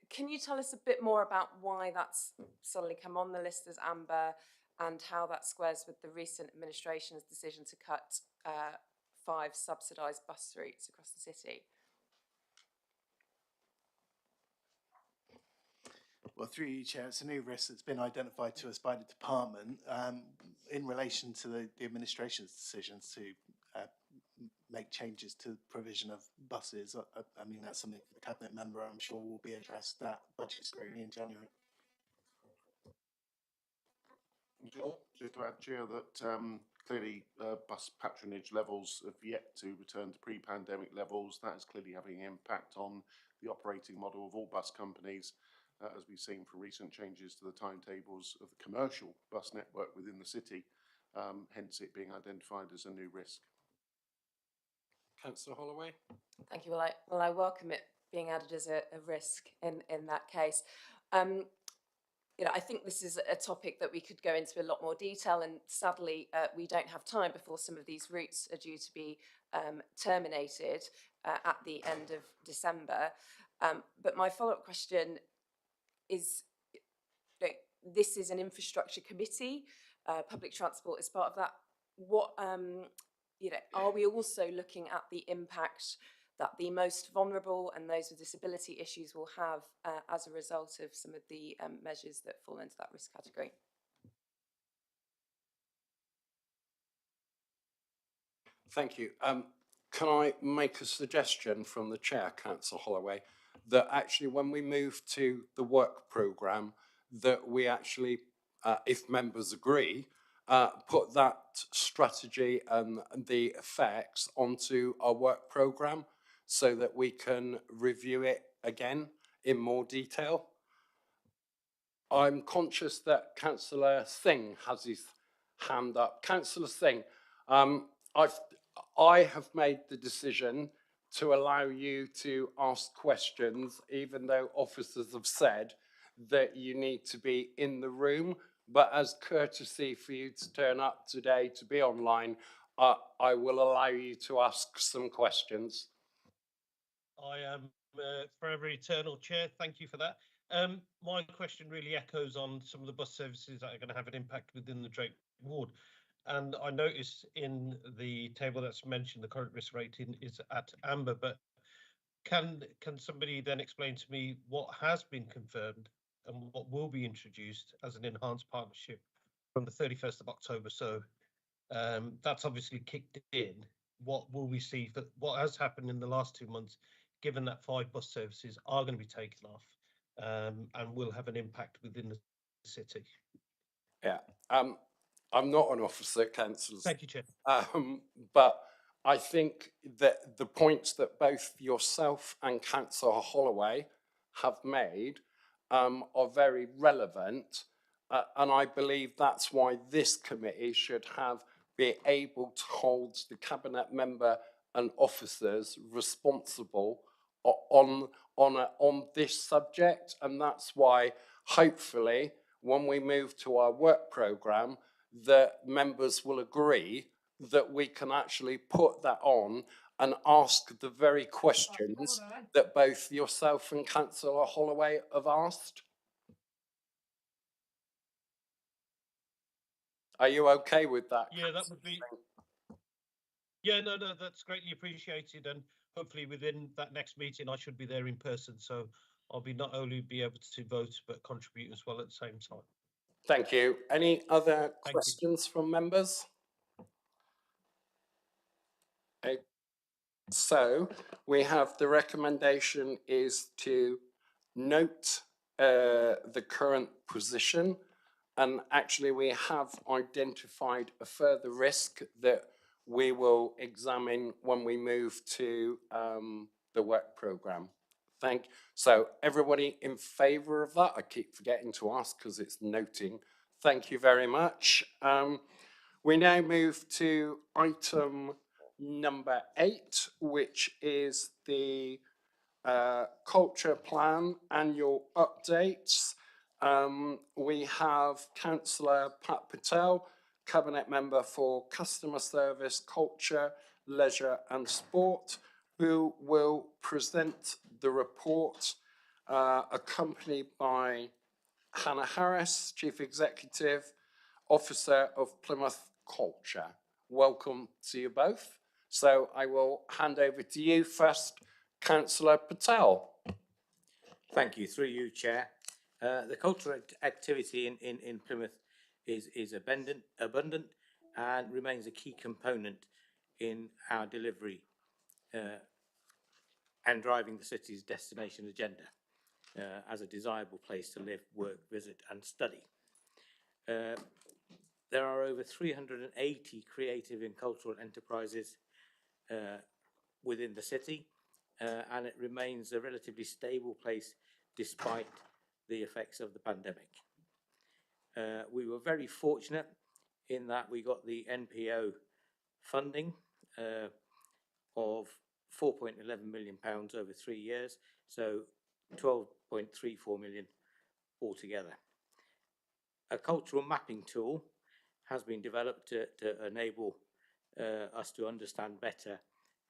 Can you tell us a bit more about why that's suddenly come on the list as amber and how that squares with the recent administration's decision to cut 5 subsidised bus routes across the city? Well, through you, Chair, it's a new risk that's been identified to us by the department in relation to the administration's decisions to make changes to the provision of buses. I mean, that's something the Cabinet member, I'm sure, will be addressed at budget scrutiny in January. Just to add, Chair, that clearly bus patronage levels have yet to return to pre-pandemic levels. That is clearly having an impact on the operating model of all bus companies, as we've seen from recent changes to the timetables of the commercial bus network within the city, hence it being identified as a new risk. Councillor Holloway. Thank you. Well, I welcome it being added as a risk in that case. You know, I think this is a topic that we could go into a lot more detail, and sadly, we don't have time before some of these routes are due to be terminated at the end of December. But my follow-up question is, this is an infrastructure committee, public transport is part of that. What, you know, are we also looking at the impact that the most vulnerable and those with disability issues will have as a result of some of the measures that fall into that risk category? Thank you. Can I make a suggestion from the chair, Councillor Holloway, that actually when we move to the work programme, that we actually, if members agree, put that strategy and the effects onto our work programme so that we can review it again in more detail. I'm conscious that Councillor Singh has his hand up. Councillor Singh, I have made the decision to allow you to ask questions, even though officers have said that you need to be in the room. But as courtesy for you to turn up today to be online, I will allow you to ask some questions. I am forever eternal, Chair. Thank you for that. My question really echoes on some of the bus services that are going to have an impact within the Drake ward. And I noticed in the table that's mentioned, the current risk rating is at amber, but can somebody then explain to me what has been confirmed and what will be introduced as an enhanced partnership from the 31st of October? So That's obviously kicked in. What will we see for what has happened in the last 2 months, given that 5 bus services are going to be taken off and will have an impact within the city? Yeah. I'm not an officer, councillors. Thank you, Chair. But I think that the points that both yourself and Councillor Holloway have made are very relevant. And I believe that's why this committee should be able to hold the cabinet member and officers responsible on this subject. And that's why, hopefully, when we move to our work programme, that members will agree that we can actually put that on and ask the very questions that both yourself and Councillor Holloway have asked. Are you okay with that? Yeah, that would be. Yeah, no, that's greatly appreciated, and hopefully within that next meeting, I should be there in person, so I'll be not only be able to vote but contribute as well at the same time. Thank you. Any other questions from members? Okay. So we have the recommendation is to note the current position, and actually we have identified a further risk that we will examine when we move to the work programme. So everybody in favour of that? I keep forgetting to ask because it's noting. Thank you very much. We now move to item number 8, which is the culture plan annual updates. We have Councillor Pat Patel, Cabinet Member for Customer Service, Culture, Leisure and Sport, who will present the report, accompanied by Hannah Harris, Chief Executive Officer of Plymouth Culture. Welcome to you both. So I will hand over to you first, Councillor Patel. Thank you. Through you, Chair. The cultural activity in Plymouth is abundant and remains a key component in our delivery and driving the city's destination agenda as a desirable place to live, work, visit and study. There are over 380 creative and cultural enterprises within the city, and it remains a relatively stable place despite the effects of the pandemic. We were very fortunate in that we got the NPO funding of £4.11 million over 3 years, so 12.34 million altogether. A cultural mapping tool has been developed to enable us to understand better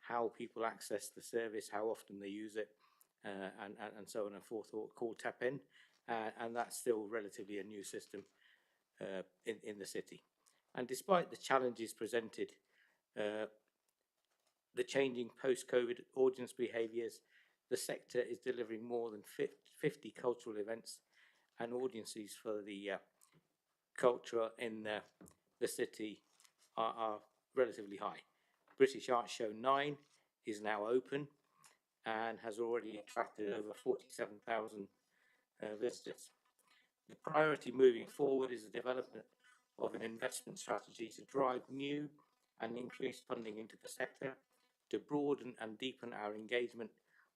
how people access the service, how often they use it, and so on and forth, called Tap In, and that's still relatively a new system in the city. And despite the challenges presented, the changing post-COVID audience behaviours, the sector is delivering more than 50 cultural events and audiences for the culture in the city are relatively high. British Art Show 9 is now open and has already attracted over 47,000 visitors. The priority moving forward is the development of an investment strategy to drive new and increased funding into the sector, to broaden and deepen our engagement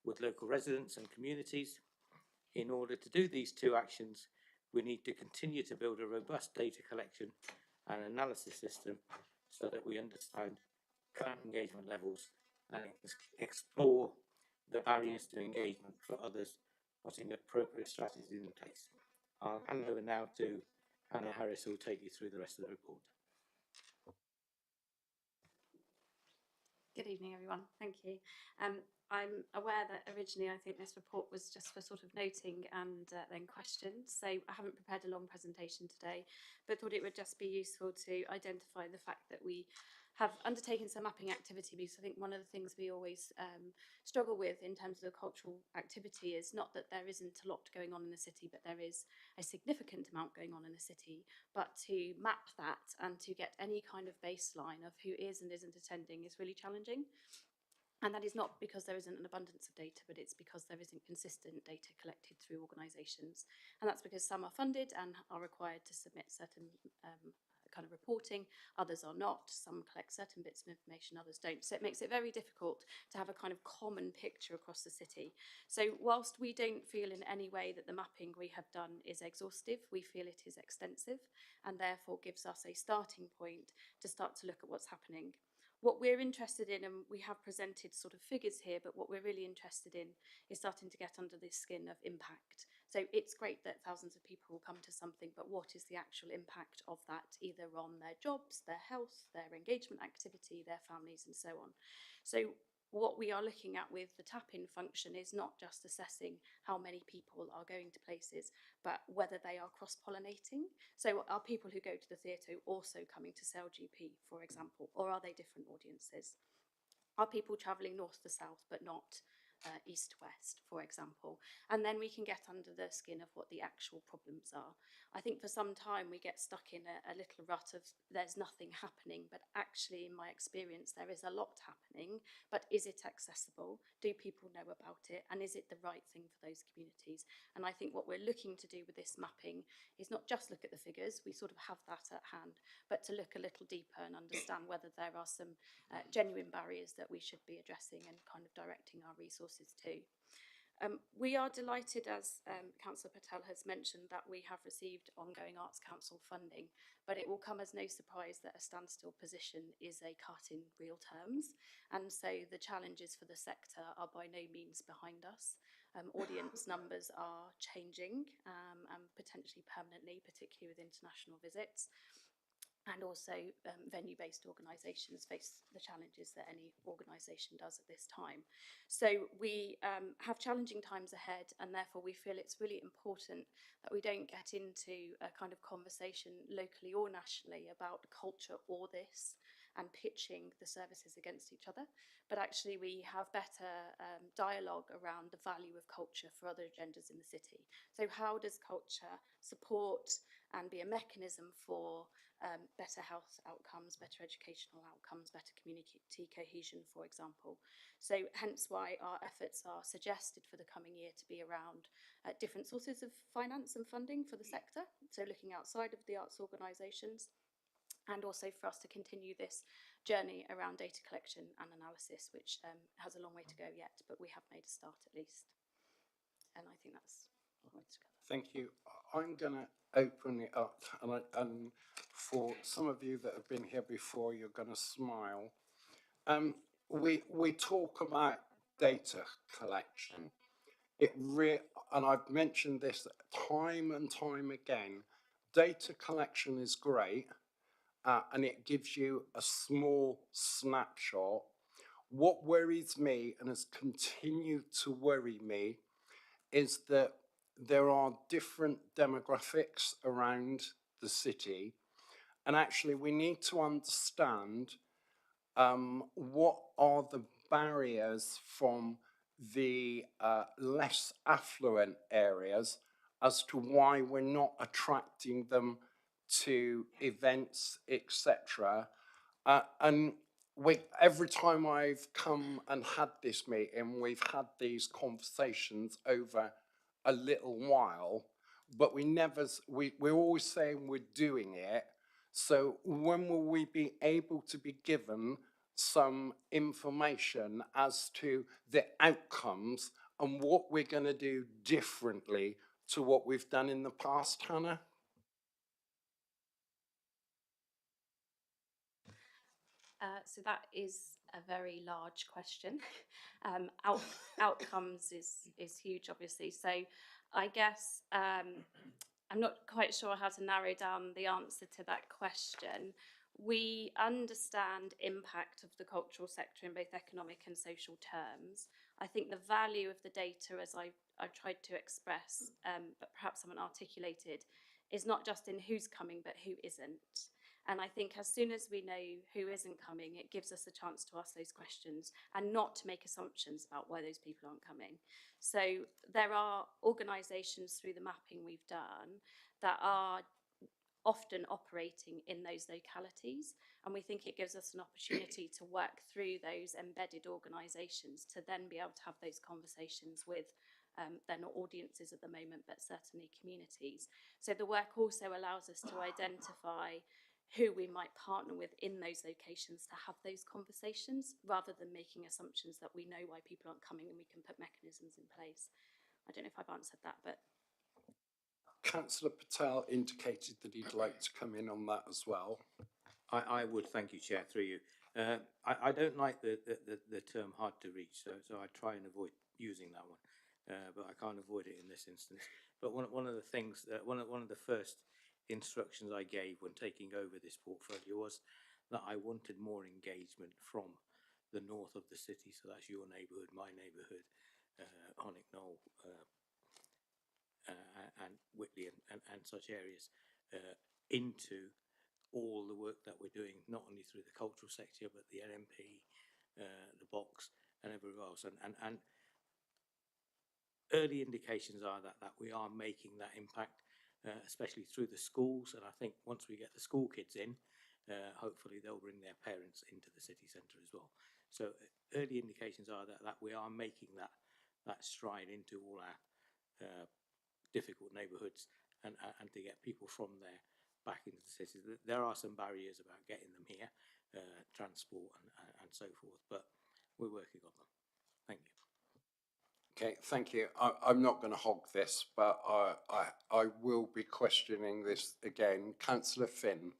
with local residents and communities. In order to do these two actions, we need to continue to build a robust data collection and analysis system so that we understand current engagement levels and explore the barriers to engagement for others, putting appropriate strategies in place. I'll hand over now to Hannah Harris, who will take you through the rest of the report. Good evening, everyone. Thank you. I'm aware that originally I think this report was just for sort of noting and then questions, so I haven't prepared a long presentation today, but thought it would just be useful to identify the fact that we have undertaken some mapping activity, because I think one of the things we always struggle with in terms of the cultural activity is not that there isn't a lot going on in the city, but there is a significant amount going on in the city. But to map that and to get any kind of baseline of who is and isn't attending is really challenging. And that is not because there isn't an abundance of data, but it's because there isn't consistent data collected through organisations. And that's because some are funded and are required to submit certain kind of reporting, others are not. Some collect certain bits of information, others don't. So it makes it very difficult to have a kind of common picture across the city. So whilst we don't feel in any way that the mapping we have done is exhaustive, we feel it is extensive and therefore gives us a starting point to start to look at what's happening. What we're interested in, and we have presented sort of figures here, but what we're really interested in is starting to get under the skin of impact. So it's great that thousands of people will come to something, but what is the actual impact of that, either on their jobs, their health, their engagement activity, their families, and so on. So what we are looking at with the tap-in function is not just assessing how many people are going to places, but whether they are cross-pollinating. So are people who go to the theatre also coming to sell GP, for example, or are they different audiences? Are people travelling north to south but not east to west, for example? And then we can get under the skin of what the actual problems are. I think for some time we get stuck in a little rut of there's nothing happening, but actually in my experience there is a lot happening, but is it accessible? Do people know about it? And is it the right thing for those communities? And I think what we're looking to do with this mapping is not just look at the figures, we sort of have that at hand, but to look a little deeper and understand whether there are some genuine barriers that we should be addressing and kind of directing our resources to. We are delighted, as Councillor Patel has mentioned, that we have received ongoing Arts Council funding, but it will come as no surprise that a standstill position is a cut in real terms. And so the challenges for the sector are by no means behind us. Audience numbers are changing and potentially permanently, particularly with international visits. And also venue-based organisations face the challenges that any organisation does at this time. So we have challenging times ahead, and therefore we feel it's really important that we don't get into a kind of conversation locally or nationally about culture or this and pitching the services against each other, but actually we have better dialogue around the value of culture for other agendas in the city. So how does culture support and be a mechanism for better health outcomes, better educational outcomes, better community cohesion, for example? So hence why our efforts are suggested for the coming year to be around different sources of finance and funding for the sector, so looking outside of the arts organisations, and also for us to continue this journey around data collection and analysis, which has a long way to go yet, but we have made a start at least. And I think that's all right together. Thank you. I'm going to open it up, and for some of you that have been here before, you're going to smile. We talk about data collection. And I've mentioned this time and time again. Data collection is great, and it gives you a small snapshot. What worries me, and has continued to worry me, is that there are different demographics around the city, and actually we need to understand what are the barriers from the less affluent areas as to why we're not attracting them to events, etc. And every time I've come and had this meeting, we've had these conversations over a little while, but we're always saying we're doing it. So when will we be able to be given some information as to the outcomes and what we're going to do differently to what we've done in the past, Hannah? So that is a very large question. Outcomes is huge, obviously. So I guess I'm not quite sure how to narrow down the answer to that question. We understand impact of the cultural sector in both economic and social terms. I think the value of the data, as I've tried to express, but perhaps haven't articulated, is not just in who's coming, but who isn't. And I think as soon as we know who isn't coming, it gives us a chance to ask those questions and not to make assumptions about why those people aren't coming. So there are organisations through the mapping we've done that are often operating in those localities, and we think it gives us an opportunity to work through those embedded organisations to then be able to have those conversations with they're not audiences at the moment, but certainly communities. So the work also allows us to identify who we might partner with in those locations to have those conversations, rather than making assumptions that we know why people aren't coming and we can put mechanisms in place. I don't know if I've answered that, but Councillor Patel indicated that he'd like to come in on that as well. I would, thank you, Chair, through you. I don't like the term hard to reach, so I try and avoid using that one, but I can't avoid it in this instance. But one of the things, one of the first instructions I gave when taking over this portfolio was that I wanted more engagement from the north of the city, so that's your neighbourhood, my neighbourhood, Honick Knoll, and Whitley and such areas, into all the work that we're doing, not only through the cultural sector, but the NMP, the box, and everywhere else. And early indications are that we are making that impact, especially through the schools. And I think once we get the school kids in, hopefully they'll bring their parents into the city centre as well. So early indications are that we are making that stride into all our difficult neighbourhoods, and to get people from there back into the city. There are some barriers about getting them here, transport and so forth, but we're working on them. Thank you. Okay, thank you. I'm not going to hog this, but I will be questioning this again. Councillor Finn.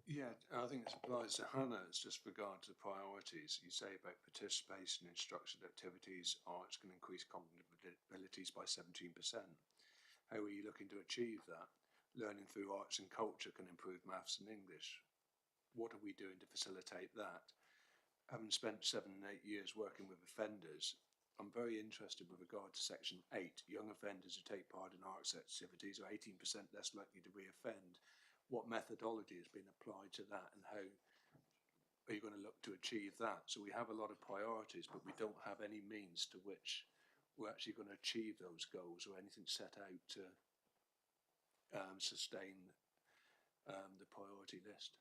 Yeah, I think it applies to Hannah. It's just regard to priorities. You say about participation in structured activities, arts can increase cognitive abilities by 17%. How are you looking to achieve that? Learning through arts and culture can improve maths and English. What are we doing to facilitate that? Having spent 7 and 8 years working with offenders, I'm very interested with regard to Section 8. Young offenders who take part in arts activities are 18% less likely to re-offend. What methodology has been applied to that, and how are you going to look to achieve that? So we have a lot of priorities, but we don't have any means to which we're actually going to achieve those goals, or anything set out to sustain the priority list.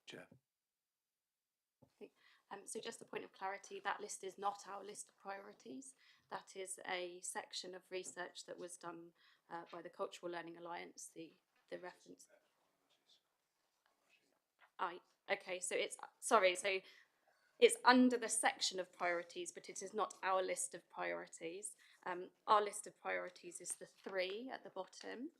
Chair. So just a point of clarity, that list is not our list of priorities. That is a section of research that was done by the Cultural Learning Alliance, the reference. Okay, so it's, sorry, so it's under the section of priorities, but it is not our list of priorities. Our list of priorities is the 3 at the bottom.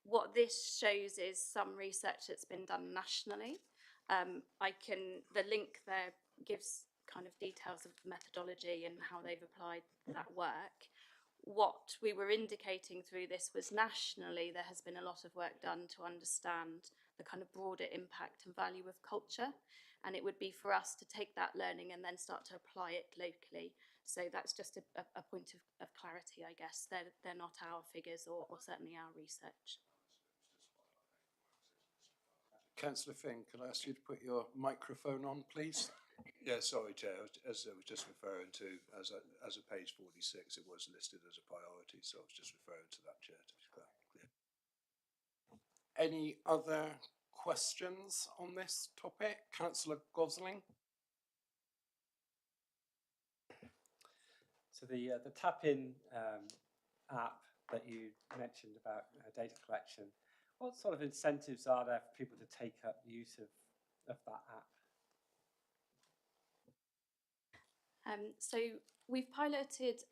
What this shows is some research that's been done nationally. The link there gives kind of details of the methodology and how they've applied that work. What we were indicating through this was nationally there has been a lot of work done to understand the kind of broader impact and value of culture, and it would be for us to take that learning and then start to apply it locally. So that's just a point of clarity, I guess. They're not our figures or certainly our research. Councillor Finn, could I ask you to put your microphone on, please? Yeah, sorry, Chair. As I was just referring to, as a page 46, it was listed as a priority, so I was just referring to that, Chair, to be clear. Any other questions on this topic? Councillor Gosling. So the tap-in app that you mentioned about data collection, what sort of incentives are there for people to take up use of that app? So we've piloted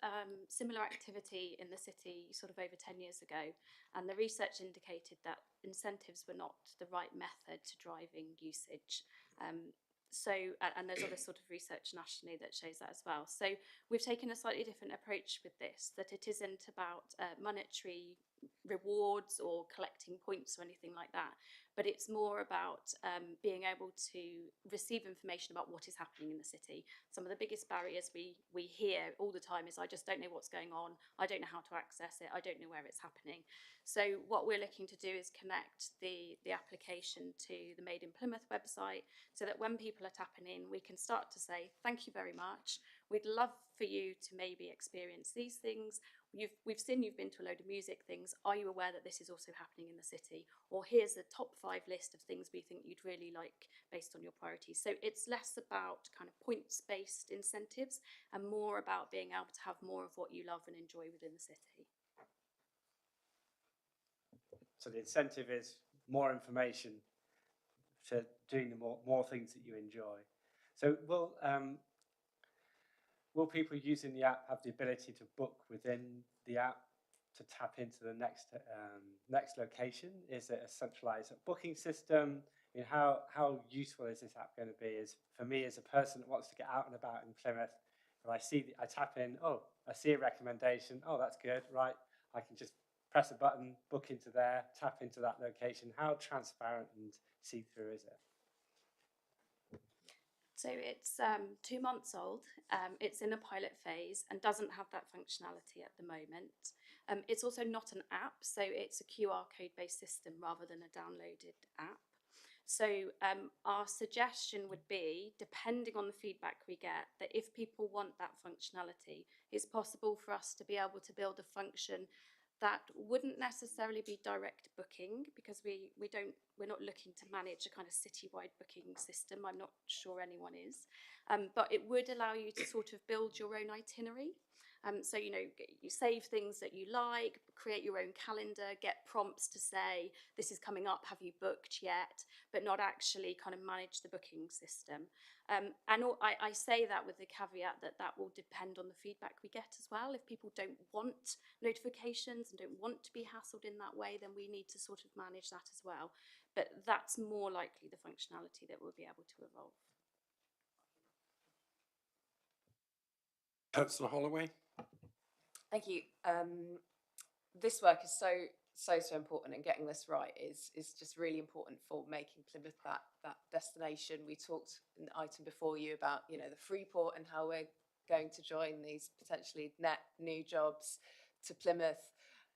similar activity in the city sort of over 10 years ago, and the research indicated that incentives were not the right method to driving usage. And there's other sort of research nationally that shows that as well. So we've taken a slightly different approach with this, that it isn't about monetary rewards or collecting points or anything like that, but it's more about being able to receive information about what is happening in the city. Some of the biggest barriers we hear all the time is, I just don't know what's going on, I don't know how to access it, I don't know where it's happening. So what we're looking to do is connect the application to the Made in Plymouth website, so that when people are tapping in, we can start to say, thank you very much, we'd love for you to maybe experience these things. We've seen you've been to a load of music things. Are you aware that this is also happening in the city? Or here's a top 5 list of things we think you'd really like based on your priorities. So it's less about kind of points-based incentives and more about being able to have more of what you love and enjoy within the city. So the incentive is more information for doing the more things that you enjoy. So will people using the app have the ability to book within the app to tap into the next location? Is it a centralized booking system? I mean, how useful is this app going to be? Is for me as a person that wants to get out and about in Plymouth, if I tap in, oh, I see a recommendation, oh, that's good, right? I can just press a button, book into there, tap into that location. How transparent and see-through is it? So it's 2 months old, it's in a pilot phase and doesn't have that functionality at the moment. It's also not an app, so it's a QR code-based system rather than a downloaded app. So our suggestion would be, depending on the feedback we get, that if people want that functionality, it's possible for us to be able to build a function that wouldn't necessarily be direct booking, because we're not looking to manage a kind of citywide booking system. I'm not sure anyone is, but it would allow you to sort of build your own itinerary. So, you save things that you like, create your own calendar, get prompts to say, this is coming up, have you booked yet? But not actually kind of manage the booking system. And I say that with the caveat that will depend on the feedback we get as well. If people don't want notifications and don't want to be hassled in that way, then we need to sort of manage that as well. But that's more likely the functionality that we'll be able to evolve. Councillor Holloway. Thank you. This work is so important, and getting this right is just really important for making Plymouth that destination. We talked in the item before you about the Freeport and how we're going to join these potentially net new jobs to Plymouth,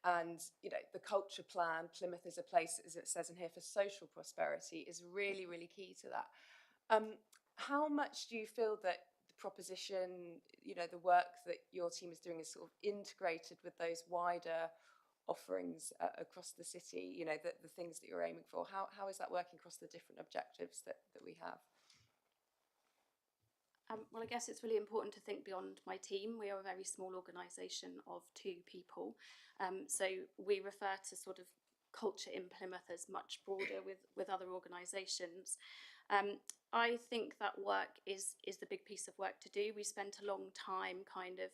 and the culture plan. Plymouth is a place, as it says in here, for social prosperity is really key to that. How much do you feel that proposition, the work that your team is doing is sort of integrated with those wider offerings across the city, the things that you're aiming for? How is that working across the different objectives that we have? Well, I guess it's really important to think beyond my team. We are a very small organisation of 2 people. So we refer to sort of culture in Plymouth as much broader with other organisations. I think that work is the big piece of work to do. We spent a long time kind of,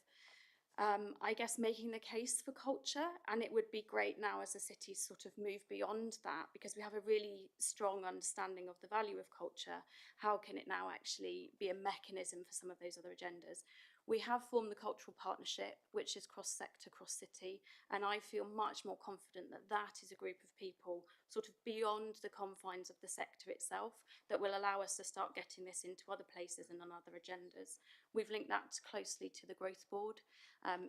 I guess, making the case for culture, and it would be great now as a city sort of move beyond that, because we have a really strong understanding of the value of culture. How can it now actually be a mechanism for some of those other agendas? We have formed the cultural partnership, which is cross-sector, cross-city, and I feel much more confident that that is a group of people sort of beyond the confines of the sector itself that will allow us to start getting this into other places and on other agendas. We've linked that closely to the growth board.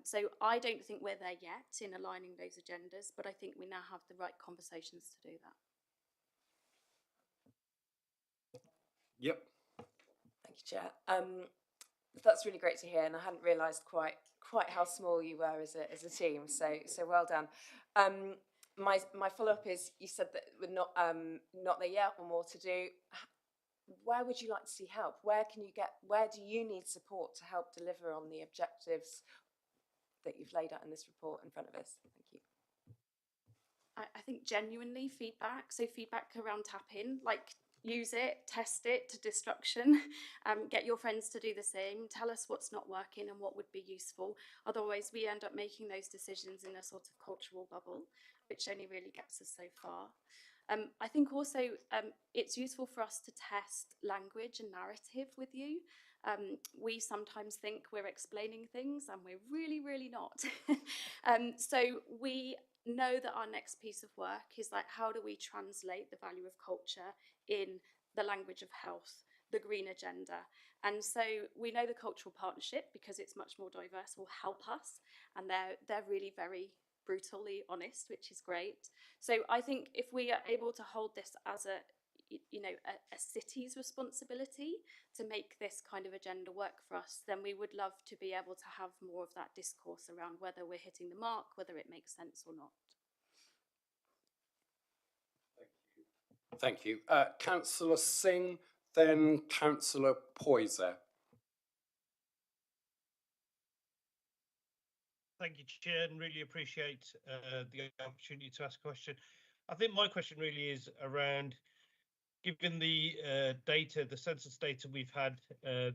So I don't think we're there yet in aligning those agendas, but I think we now have the right conversations to do that. Yep. Thank you, Chair. That's really great to hear, and I hadn't realised quite how small you were as a team. So well done. My follow-up is, you said that we're not there yet, or more to do. Where would you like to see help? Where do you need support to help deliver on the objectives that you've laid out in this report in front of us? Thank you. I think genuinely feedback. So feedback around tap-in, like use it, test it to destruction, get your friends to do the same, tell us what's not working and what would be useful. Otherwise we end up making those decisions in a sort of cultural bubble, which only really gets us so far. I think also it's useful for us to test language and narrative with you. We sometimes think we're explaining things and we're really, really not. So we know that our next piece of work is like, how do we translate the value of culture in the language of health, the green agenda? And so we know the cultural partnership, because it's much more diverse, will help us, and they're really very brutally honest, which is great. So I think if we are able to hold this as a city's responsibility to make this kind of agenda work for us, then we would love to be able to have more of that discourse around whether we're hitting the mark, whether it makes sense or not. Thank you. Councillor Singh, then Councillor Poyser. Thank you, Chair, and really appreciate the opportunity to ask a question. I think my question really is around, given the data, the census data we've had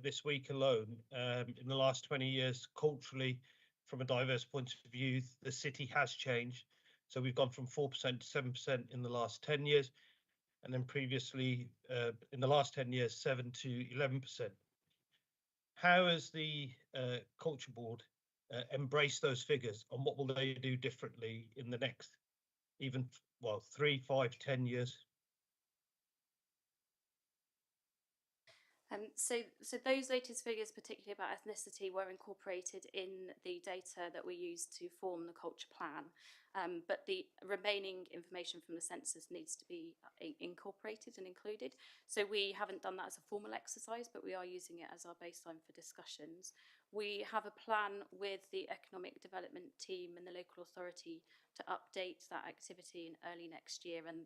this week alone, in the last 20 years, culturally, from a diverse point of view, the city has changed. So we've gone from 4% to 7% in the last 10 years, and then previously, in the last 10 years, 7 to 11%. How has the Culture Board embraced those figures, and what will they do differently in the next, even, well, 3, 5, 10 years? So those latest figures, particularly about ethnicity, were incorporated in the data that we used to form the culture plan. But the remaining information from the census needs to be incorporated and included. So we haven't done that as a formal exercise, but we are using it as our baseline for discussions. We have a plan with the economic development team and the local authority to update that activity in early next year, and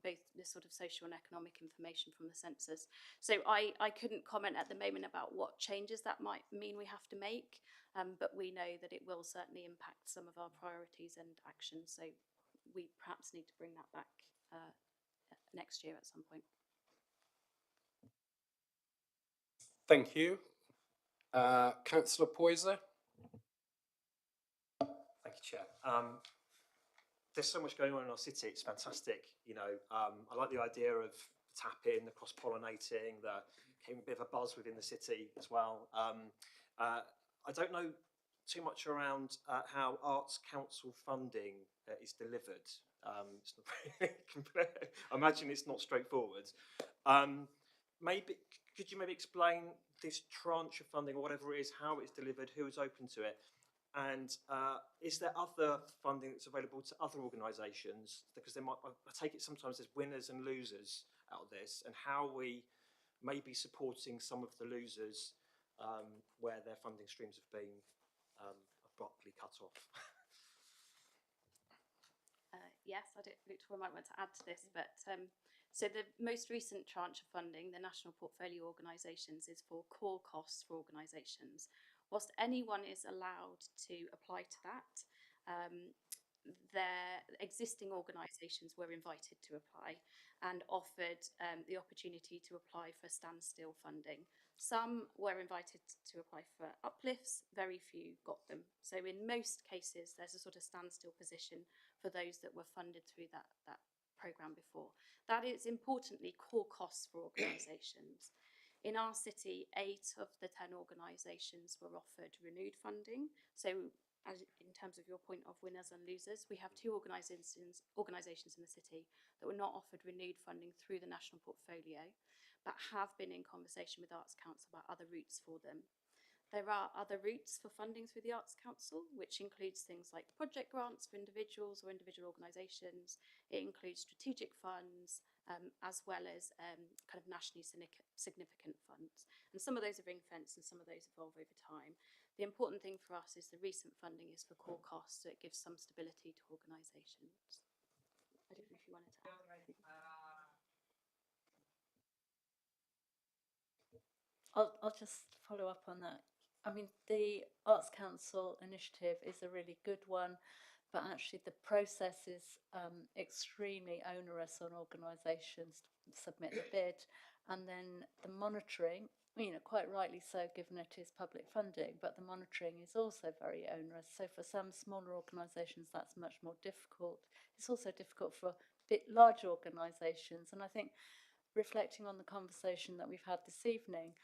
both the sort of social and economic information from the census. So I couldn't comment at the moment about what changes that might mean we have to make, but we know that it will certainly impact some of our priorities and actions. So we perhaps need to bring that back next year at some point. Thank you. Councillor Poyser. Thank you, Chair. There's so much going on in our city. It's fantastic. You know, I like the idea of tapping, the cross-pollinating, came a bit of a buzz within the city as well. I don't know too much around how Arts Council funding is delivered. It's not very I imagine it's not straightforward. Maybe could you maybe explain this tranche of funding or whatever it is, how it's delivered, who is open to it? And is there other funding that's available to other organisations? Because there might, I take it sometimes there's winners and losers out of this, and how we may be supporting some of the losers where their funding streams have been abruptly cut off. Yes, Victoria might want to add to this, but so the most recent tranche of funding, the National Portfolio Organisations, is for core costs for organisations. Whilst anyone is allowed to apply to that, their existing organisations were invited to apply and offered the opportunity to apply for standstill funding. Some were invited to apply for uplifts, very few got them. So in most cases, there's a sort of standstill position for those that were funded through that programme before. That is importantly core costs for organisations. In our city, 8 of the 10 organisations were offered renewed funding. So as in terms of your point of winners and losers, we have 2 organisations in the city that were not offered renewed funding through the national portfolio, but have been in conversation with Arts Council about other routes for them. There are other routes for funding through the Arts Council, which includes things like project grants for individuals or individual organisations. It includes strategic funds, as well as kind of nationally significant funds. And some of those are ring-fenced and some of those evolve over time. The important thing for us is the recent funding is for core costs, so it gives some stability to organisations. I don't know if you wanted to add anything. I'll just follow up on that. I mean, the Arts Council initiative is a really good one, but actually the process is extremely onerous on organisations to submit the bid, and then the monitoring, you know, quite rightly so, given it is public funding, but the monitoring is also very onerous. So for some smaller organisations, that's much more difficult. It's also difficult for a bit larger organisations, and I think reflecting on the conversation that we've had this evening,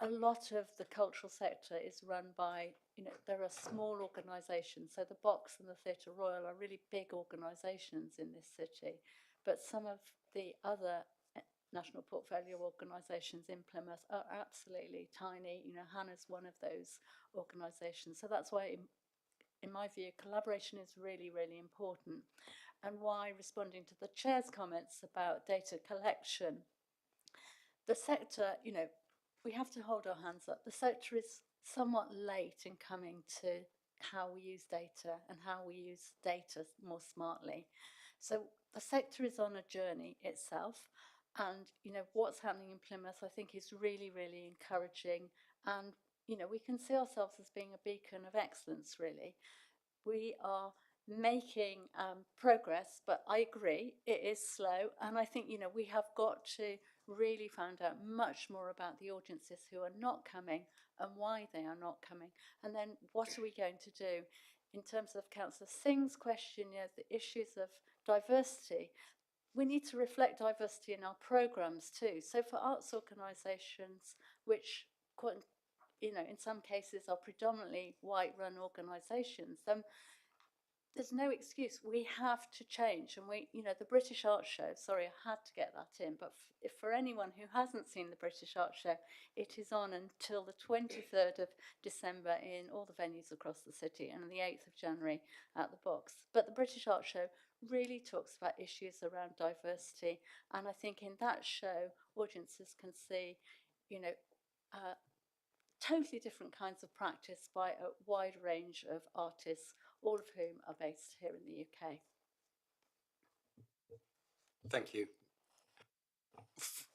a lot of the cultural sector is run by, there are small organisations. So the Box and the Theatre Royal are really big organisations in this city, but some of the other national portfolio organisations in Plymouth are absolutely tiny. Hannah's one of those organisations. So that's why, in my view, collaboration is really, really important. And why, responding to the chair's comments about data collection, the sector, we have to hold our hands up. The sector is somewhat late in coming to how we use data and how we use data more smartly. So the sector is on a journey itself. And, what's happening in Plymouth, I think, is really, really encouraging. And, we can see ourselves as being a beacon of excellence, really. We are making progress, but I agree it is slow. And I think, we have got to really find out much more about the audiences who are not coming and why they are not coming. And then what are we going to do? In terms of Councillor Singh's question, the issues of diversity, we need to reflect diversity in our programmes too. So for arts organisations, which in some cases are predominantly white-run organisations, there's no excuse. We have to change. And the British Art Show, sorry, I had to get that in, but if for anyone who hasn't seen the British Art Show, it is on until the 23rd of December in all the venues across the city and the 8th of January at the Box. But the British Art Show really talks about issues around diversity. And I think in that show, audiences can see, totally different kinds of practice by a wide range of artists, all of whom are based here in the UK. Thank you.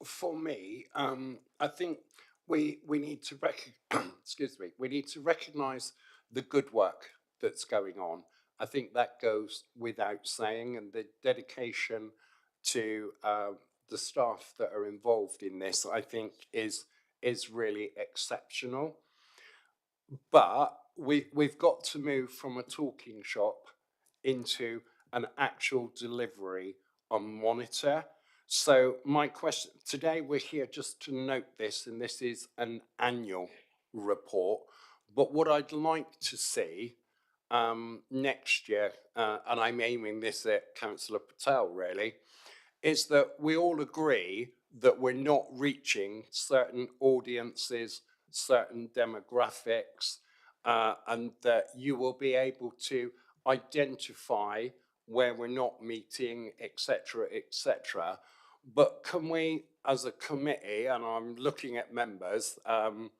For me, I think we need to excuse me. We need to recognise the good work that's going on. I think that goes without saying, and the dedication to the staff that are involved in this, I think, is really exceptional. But we've got to move from a talking shop into an actual delivery on monitor. So my question today, we're here just to note this, and this is an annual report. But what I'd like to see next year, and I'm aiming this at Councillor Patel really, is that we all agree that we're not reaching certain audiences, certain demographics, and that you will be able to identify where we're not meeting, etc., etc. But can we, as a committee, and I'm looking at members, and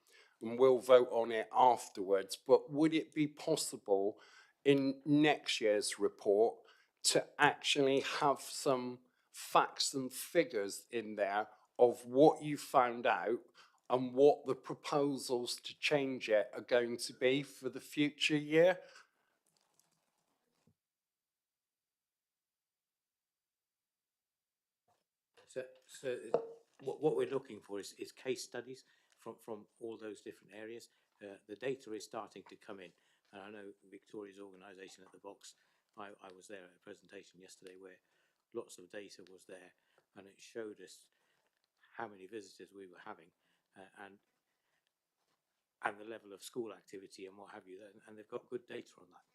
we'll vote on it afterwards, but would it be possible in next year's report to actually have some facts and figures in there of what you found out and what the proposals to change it are going to be for the future year? So what we're looking for is case studies from all those different areas. The data is starting to come in. And I know Victoria's organisation at the Box, I was there at a presentation yesterday where lots of data was there, and it showed us how many visitors we were having and the level of school activity and what have you, and they've got good data on that.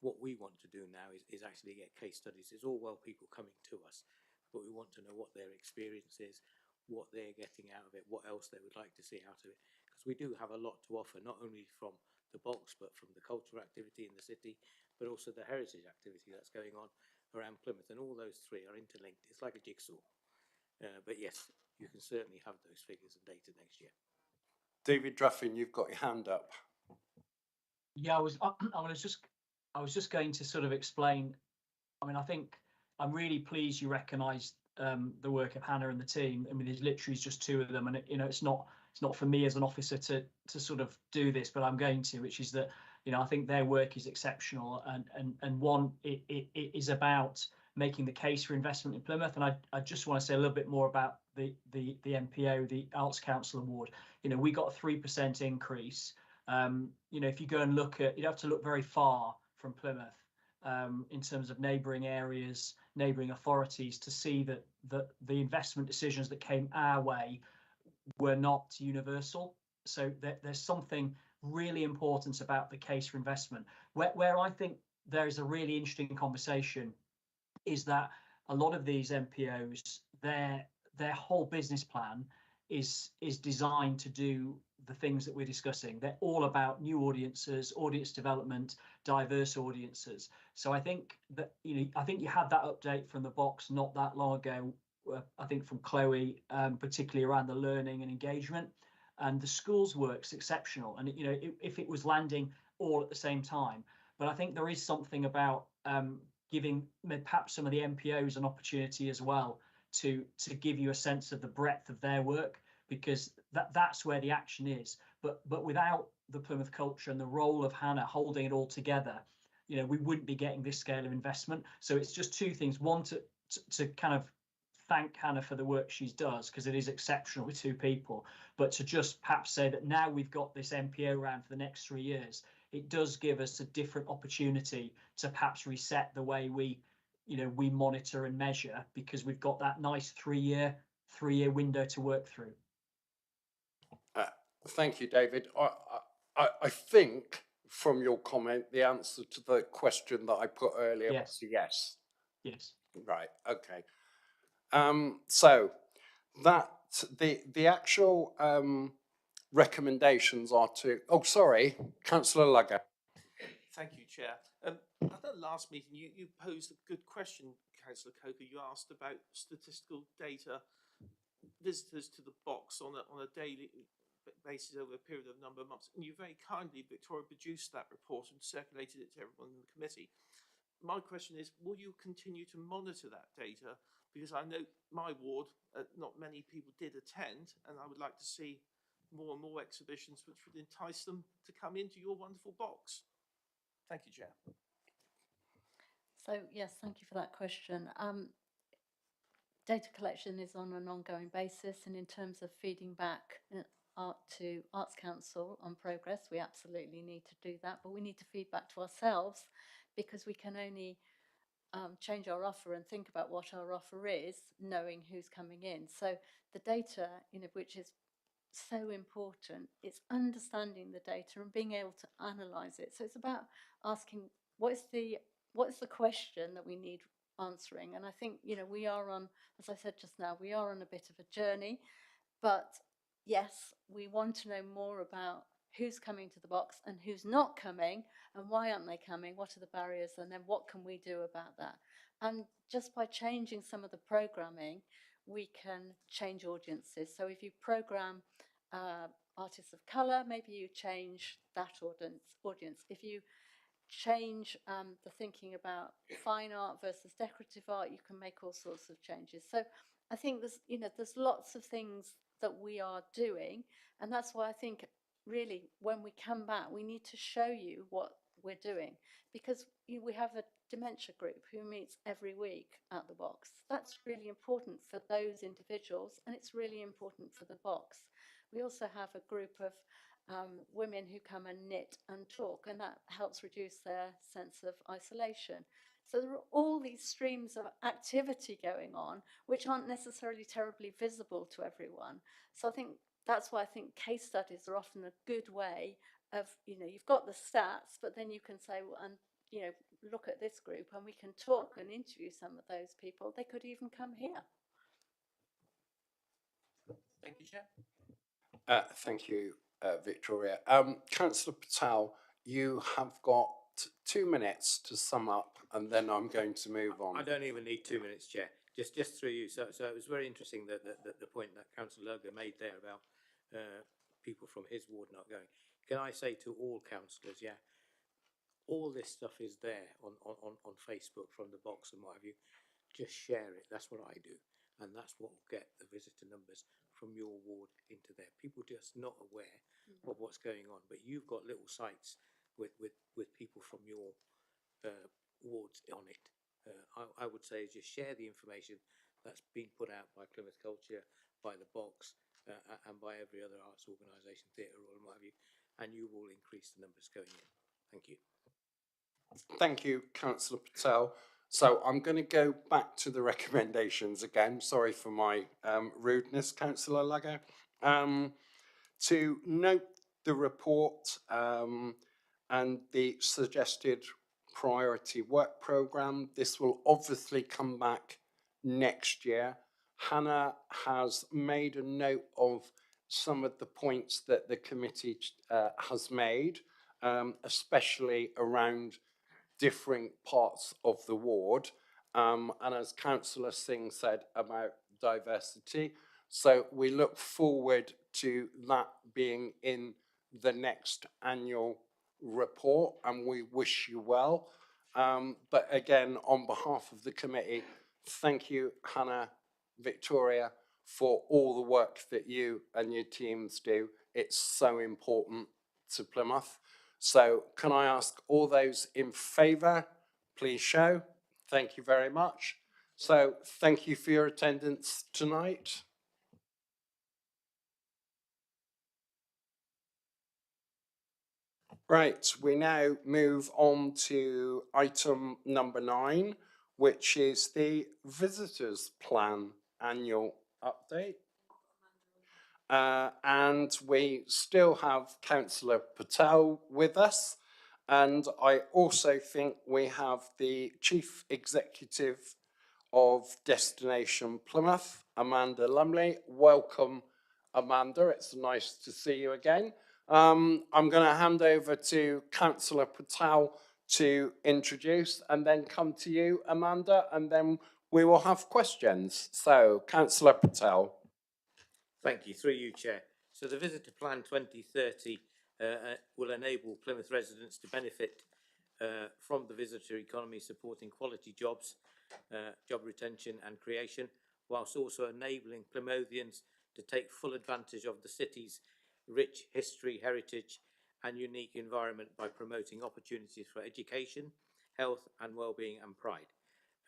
What we want to do now is actually get case studies. It's all well people coming to us, but we want to know what their experience is, what they're getting out of it, what else they would like to see out of it. Because we do have a lot to offer, not only from the Box, but from the cultural activity in the city, but also the heritage activity that's going on around Plymouth. And all those three are interlinked. It's like a jigsaw. But yes, you can certainly have those figures and data next year. David Druffin, you've got your hand up. Yeah, I was just going to sort of explain. I mean, I think I'm really pleased you recognised the work of Hannah and the team. I mean, there's literally just two of them, and it's not for me as an officer to sort of do this, but I'm going to, which is that I think their work is exceptional, and one it is about making the case for investment in Plymouth. And I just want to say a little bit more about the MPO, the Arts Council Award. We got a 3% increase. If you go and look at, you'd have to look very far from Plymouth in terms of neighbouring areas, neighbouring authorities, to see that the investment decisions that came our way were not universal. So there's something really important about the case for investment. Where I think there is a really interesting conversation is that a lot of these MPOs, their whole business plan is designed to do the things that we're discussing. They're all about new audiences, audience development, diverse audiences. So I think that I think you had that update from the box not that long ago. I think from Chloe, particularly around the learning and engagement, and the schools work's exceptional. And if it was landing all at the same time, but I think there is something about giving perhaps some of the MPOs an opportunity as well to give you a sense of the breadth of their work, because that's where the action is. But without the Plymouth culture and the role of Hannah holding it all together, we wouldn't be getting this scale of investment. So it's just two things: one, to kind of thank Hannah for the work she does, because it is exceptional with two people, but to just perhaps say that now we've got this MPO round for the next 3 years, it does give us a different opportunity to perhaps reset the way we monitor and measure, because we've got that nice 3-year window to work through. Thank you, David. I think from your comment, the answer to the question that I put earlier was yes. Yes. Right. Okay. So that the actual recommendations are to. Oh, sorry, Councillor Lugger. Thank you, Chair. At the last meeting, you posed a good question, Councillor Coker. You asked about statistical data, visitors to the box on a daily basis over a period of a number of months. And you very kindly, Victoria, produced that report and circulated it to everyone in the committee. My question is, will you continue to monitor that data? Because I know my ward, not many people did attend, and I would like to see more and more exhibitions which would entice them to come into your wonderful box. Thank you, Chair. So, yes, thank you for that question. Data collection is on an ongoing basis, and in terms of feeding back to Arts Council on progress, we absolutely need to do that, but we need to feed back to ourselves, because we can only change our offer and think about what our offer is, knowing who's coming in. So the data, which is so important, it's understanding the data and being able to analyze it. So it's about asking, what is the question that we need answering? And I think, we are on, as I said just now, we are on a bit of a journey, but yes, we want to know more about who's coming to the box and who's not coming, and why aren't they coming, what are the barriers, and then what can we do about that? And just by changing some of the programming, we can change audiences. So if you program artists of colour, maybe you change that audience. If you change the thinking about fine art versus decorative art, you can make all sorts of changes. So I think there's lots of things that we are doing, and that's why I think really when we come back we need to show you what we're doing, because we have a dementia group who meets every week at the box. That's really important for those individuals, and it's really important for the box. We also have a group of women who come and knit and talk, and that helps reduce their sense of isolation. So there are all these streams of activity going on which aren't necessarily terribly visible to everyone. So I think that's why I think case studies are often a good way of, you've got the stats, but then you can say, well, and look at this group, and we can talk and interview some of those people. They could even come here. Thank you, Chair. Thank you, Victoria. Councillor Patel, you have got 2 minutes to sum up, and then I'm going to move on. I don't even need 2 minutes, Chair. Just through you. So it was very interesting that the point that Councillor Logan made there about people from his ward not going. Can I say to all councillors, yeah, all this stuff is there on Facebook from the box and what have you. Just share it. That's what I do, and that's what will get the visitor numbers from your ward into there. People just not aware of what's going on, but you've got little sites with people from your wards on it. I would say just share the information that's been put out by Plymouth Culture, by the box, and by every other arts organisation, theatre or what have you, and you will increase the numbers going in. Thank you. Thank you, Councillor Patel. So I'm going to go back to the recommendations again. Sorry for my rudeness, Councillor Lugger. to note the report and the suggested priority work programme. This will obviously come back next year. Hannah has made a note of some of the points that the committee has made, especially around different parts of the ward. And as Councillor Singh said about diversity. So we look forward to that being in the next annual report, and we wish you well. But again, on behalf of the committee, thank you, Hannah, Victoria, for all the work that you and your teams do. It's so important to Plymouth. So can I ask all those in favour, please show. Thank you very much. So thank you for your attendance tonight. Right, we now move on to item number 9, which is the Visitors Plan Annual Update. And we still have Councillor Patel with us. And I also think we have the Chief Executive of Destination Plymouth, Amanda Lumley. Welcome, Amanda. It's nice to see you again. I'm going to hand over to Councillor Patel to introduce and then come to you, Amanda, and then we will have questions. So, Councillor Patel. Thank you. Through you, Chair. So the Visitor Plan 2030 will enable Plymouth residents to benefit from the visitor economy, supporting quality jobs, job retention and creation, whilst also enabling Plymouthians to take full advantage of the city's rich history, heritage and unique environment by promoting opportunities for education, health and well-being and pride.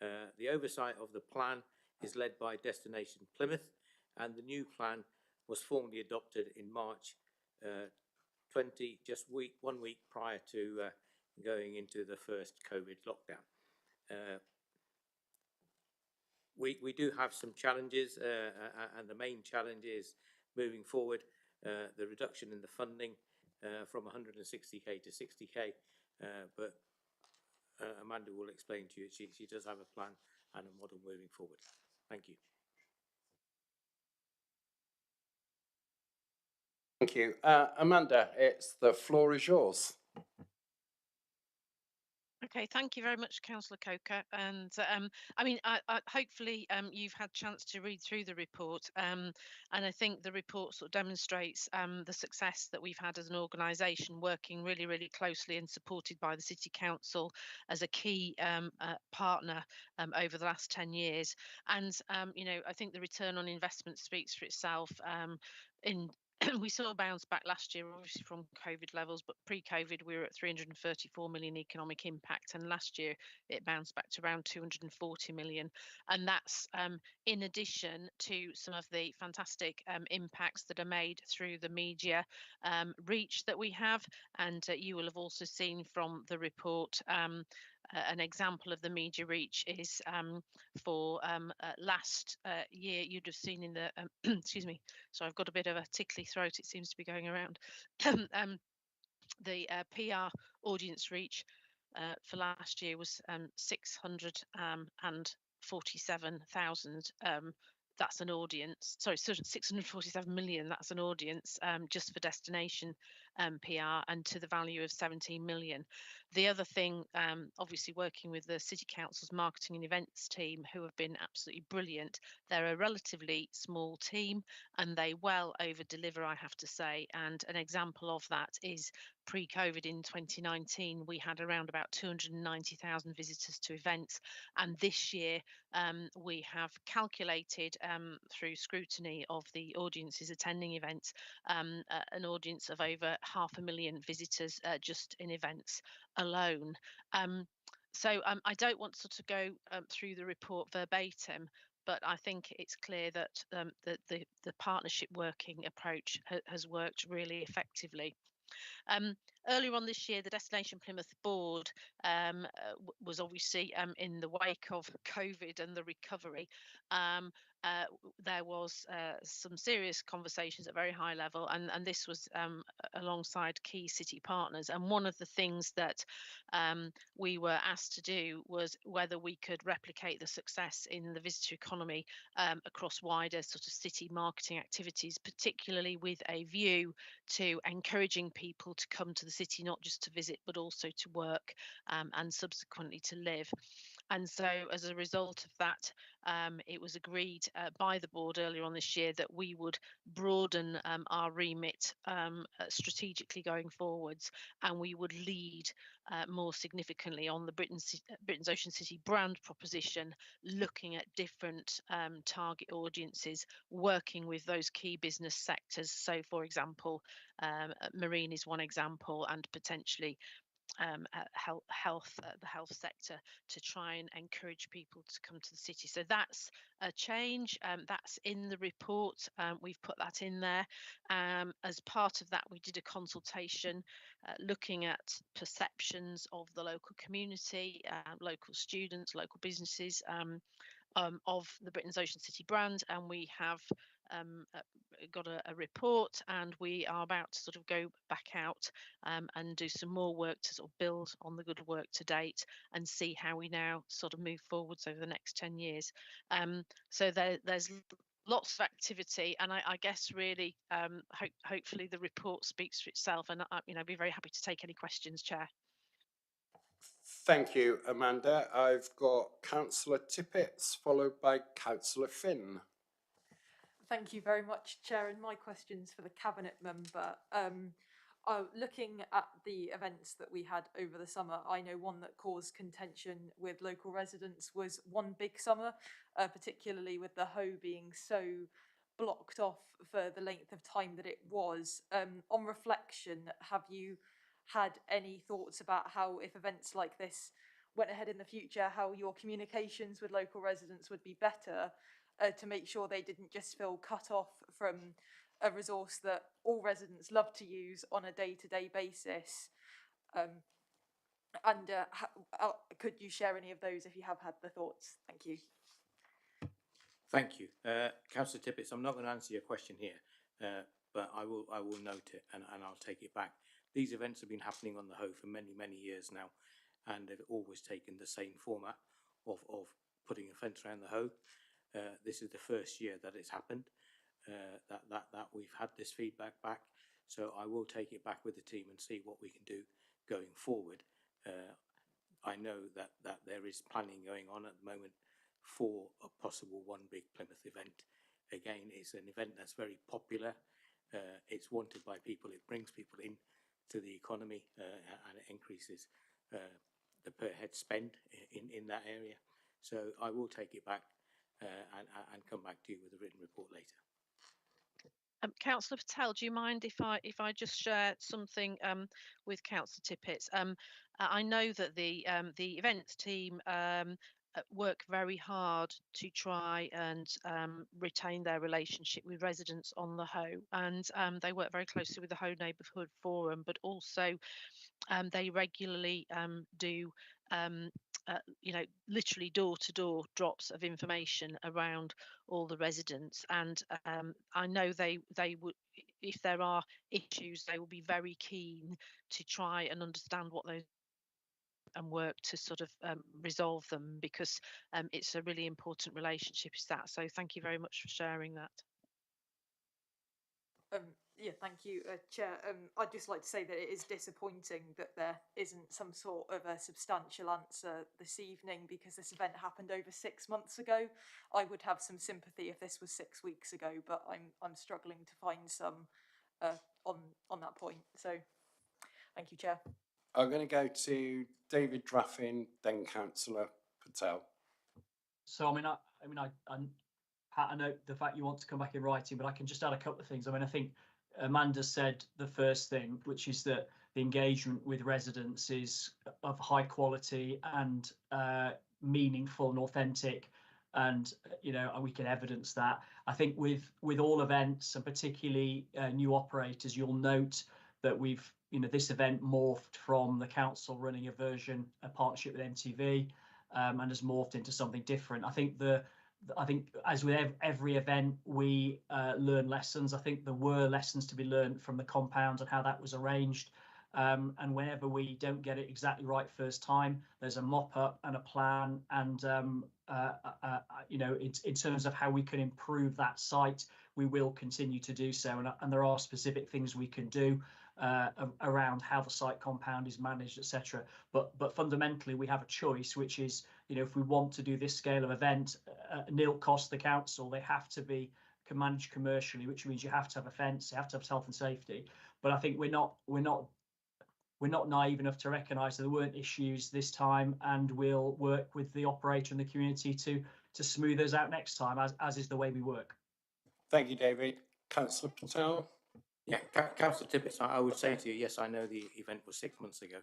The oversight of the plan is led by Destination Plymouth, and the new plan was formally adopted in March 20, just 1 week prior to going into the first COVID lockdown. We do have some challenges, and the main challenge is moving forward the reduction in the funding from 160k to 60k, but Amanda will explain to you she does have a plan and a model moving forward. Thank you. Thank you. Amanda, the floor is yours. Okay, thank you very much, Councillor Coker. And I mean, hopefully you've had a chance to read through the report. And I think the report sort of demonstrates the success that we've had as an organisation, working really, really closely and supported by the City Council as a key partner over the last 10 years. And, you know, I think the return on investment speaks for itself. We saw a bounce back last year, obviously from COVID levels, but pre-COVID we were at 334 million economic impact, and last year it bounced back to around 240 million. And that's in addition to some of the fantastic impacts that are made through the media reach that we have. And you will have also seen from the report an example of the media reach is for last year. You'd have seen in the excuse me, so I've got a bit of a tickly throat, it seems to be going around. The PR audience reach for last year was 647,000. That's an audience, sorry, 647 million, that's an audience just for destination PR, and to the value of 17 million. The other thing, obviously working with the City Council's marketing and events team, who have been absolutely brilliant. They're a relatively small team and they well over deliver, I have to say. And an example of that is pre-COVID in 2019, we had around about 290,000 visitors to events. And this year we have calculated through scrutiny of the audiences attending events, an audience of over 500,000 visitors just in events alone. So I don't want to sort of go through the report verbatim, but I think it's clear that the partnership working approach has worked really effectively. Earlier on this year, the Destination Plymouth board was obviously in the wake of COVID and the recovery, there was some serious conversations at very high level, and this was alongside key city partners. And one of the things that we were asked to do was whether we could replicate the success in the visitor economy across wider sort of city marketing activities, particularly with a view to encouraging people to come to the city, not just to visit, but also to work and subsequently to live. And so as a result of that, it was agreed by the board earlier on this year that we would broaden our remit strategically going forwards, and we would lead more significantly on the Britain's Ocean City brand proposition, looking at different target audiences, working with those key business sectors. So, for example, marine is one example, and potentially the health sector, to try and encourage people to come to the city. So that's a change. That's in the report. We've put that in there. As part of that, we did a consultation looking at perceptions of the local community, local students, local businesses, of the Britain's Ocean City brand, and we have got a report, and we are about to sort of go back out and do some more work to sort of build on the good work to date and see how we now sort of move forwards over the next 10 years. So there's lots of activity, and I guess really hopefully the report speaks for itself, and I'd be very happy to take any questions, Chair. Thank you, Amanda. I've got Councillor Tippett, followed by Councillor Finn. Thank you very much, Chair. And my question's for the Cabinet member. Looking at the events that we had over the summer, I know one that caused contention with local residents was One Big Summer, particularly with the Hoe being so blocked off for the length of time that it was. On reflection, have you had any thoughts about how, if events like this went ahead in the future, how your communications with local residents would be better to make sure they didn't just feel cut off from a resource that all residents love to use on a day-to-day basis? Could you share any of those if you have had the thoughts? Thank you. Thank you. Councillor Tippett, I'm not going to answer your question here, but I will note it and I'll take it back. These events have been happening on the Hoe for many, many years now, and they've always taken the same format of putting a fence around the Hoe. This is the first year that it's happened, that we've had this feedback back. So I will take it back with the team and see what we can do going forward. I know that there is planning going on at the moment for a possible One Big Plymouth event. Again, it's an event that's very popular. It's wanted by people. It brings people in to the economy and it increases the per head spend in that area. So I will take it back and come back to you with a written report later. Councillor Patel, do you mind if I just share something with Councillor Tippett? I know that the events team work very hard to try and retain their relationship with residents on the Hoe, and they work very closely with the Hoe Neighbourhood Forum, but also they regularly do literally door-to-door drops of information around all the residents, and I know they would, if there are issues, they will be very keen to try and understand what those and work to sort of resolve them, because it's a really important relationship, is that. So thank you very much for sharing that. Yeah, thank you, Chair. I'd just like to say that it is disappointing that there isn't some sort of a substantial answer this evening, because this event happened over 6 months ago. I would have some sympathy if this was 6 weeks ago, but I'm struggling to find some on that point. So, thank you, Chair. I'm going to go to David Draffin, then Councillor Patel. So, I note the fact you want to come back in writing, but I can just add a couple of things. I think Amanda said the first thing, which is that the engagement with residents is of high quality and meaningful and authentic, and we can evidence that. I think with all events, and particularly new operators, you'll note that we've this event morphed from the council running a partnership with MTV, and has morphed into something different. I think the I think, as with every event, we learn lessons. I think there were lessons to be learned from the compound and how that was arranged. And whenever we don't get it exactly right first time, there's a mop up and a plan. And you know, in terms of how we can improve that site, we will continue to do so. And there are specific things we can do around how the site compound is managed, etc. But fundamentally, we have a choice, which is, you know, if we want to do this scale of event, nil cost the council. They have to be managed commercially, which means you have to have a fence, you have to have health and safety. But I think we're not naive enough to recognise there weren't issues this time, and we'll work with the operator and the community to smooth those out next time, as is the way we work. Thank you, David. Councillor Patel. Yeah, Councillor Tippett, I would say to you, yes, I know the event was 6 months ago,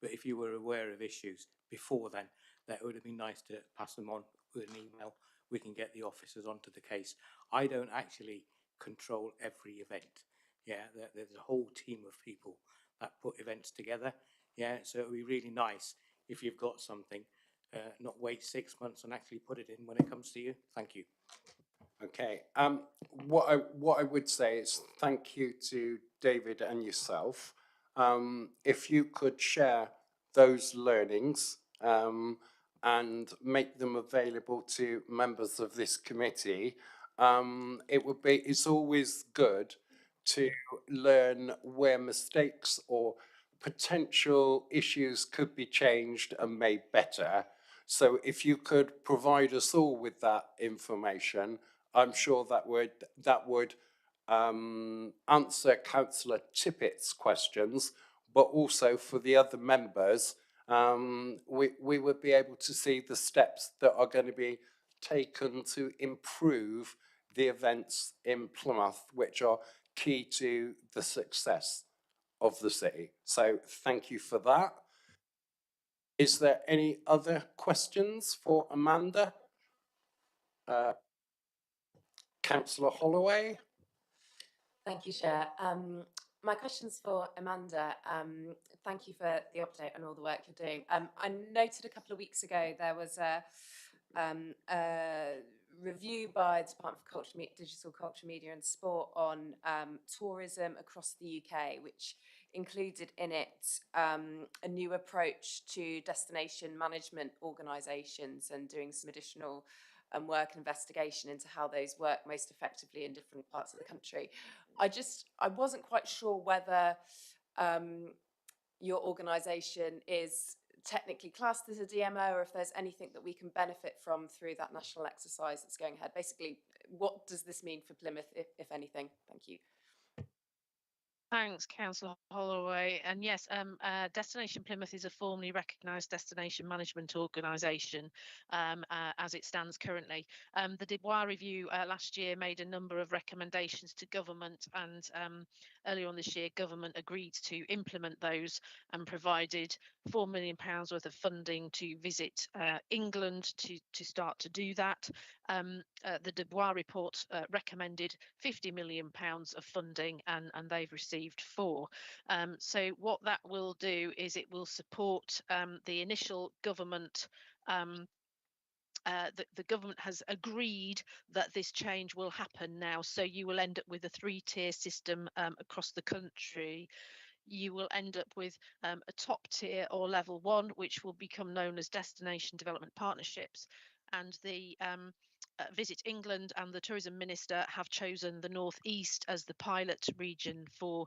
but if you were aware of issues before then, that would have been nice to pass them on with an email. We can get the officers onto the case. I don't actually control every event. Yeah, there's a whole team of people that put events together. Yeah, so it would be really nice if you've got something, not wait 6 months and actually put it in when it comes to you. Thank you. Okay. What I would say is thank you to David and yourself. If you could share those learnings and make them available to members of this committee, it's always good to learn where mistakes or potential issues could be changed and made better. So if you could provide us all with that information, I'm sure that would answer Councillor Tippett's questions, but also for the other members, we would be able to see the steps that are going to be taken to improve the events in Plymouth, which are key to the success of the city. So thank you for that. Is there any other questions for Amanda? Councillor Holloway. Thank you, Chair. My question's for Amanda. Thank you for the update and all the work you're doing. I noted a couple of weeks ago there was a review by the Department for Culture, Digital Culture, Media and Sport on tourism across the UK, which included in it a new approach to destination management organisations and doing some additional work and investigation into how those work most effectively in different parts of the country. I wasn't quite sure whether your organisation is technically classed as a DMO, or if there's anything that we can benefit from through that national exercise that's going ahead. Basically, what does this mean for Plymouth, if anything? Thank you. Thanks, Councillor Holloway. And yes, Destination Plymouth is a formally recognised destination management organisation as it stands currently. The Dubois Review last year made a number of recommendations to government, and earlier on this year, government agreed to implement those and provided £4 million worth of funding to visit England to start to do that. The Dubois report recommended £50 million of funding, and they've received 4. So what that will do is it will support the initial government. The government has agreed that this change will happen now, so you will end up with a 3-tier system across the country. You will end up with a top tier or level 1, which will become known as Destination Development Partnerships. And the Visit England and the Tourism Minister have chosen the North East as the pilot region for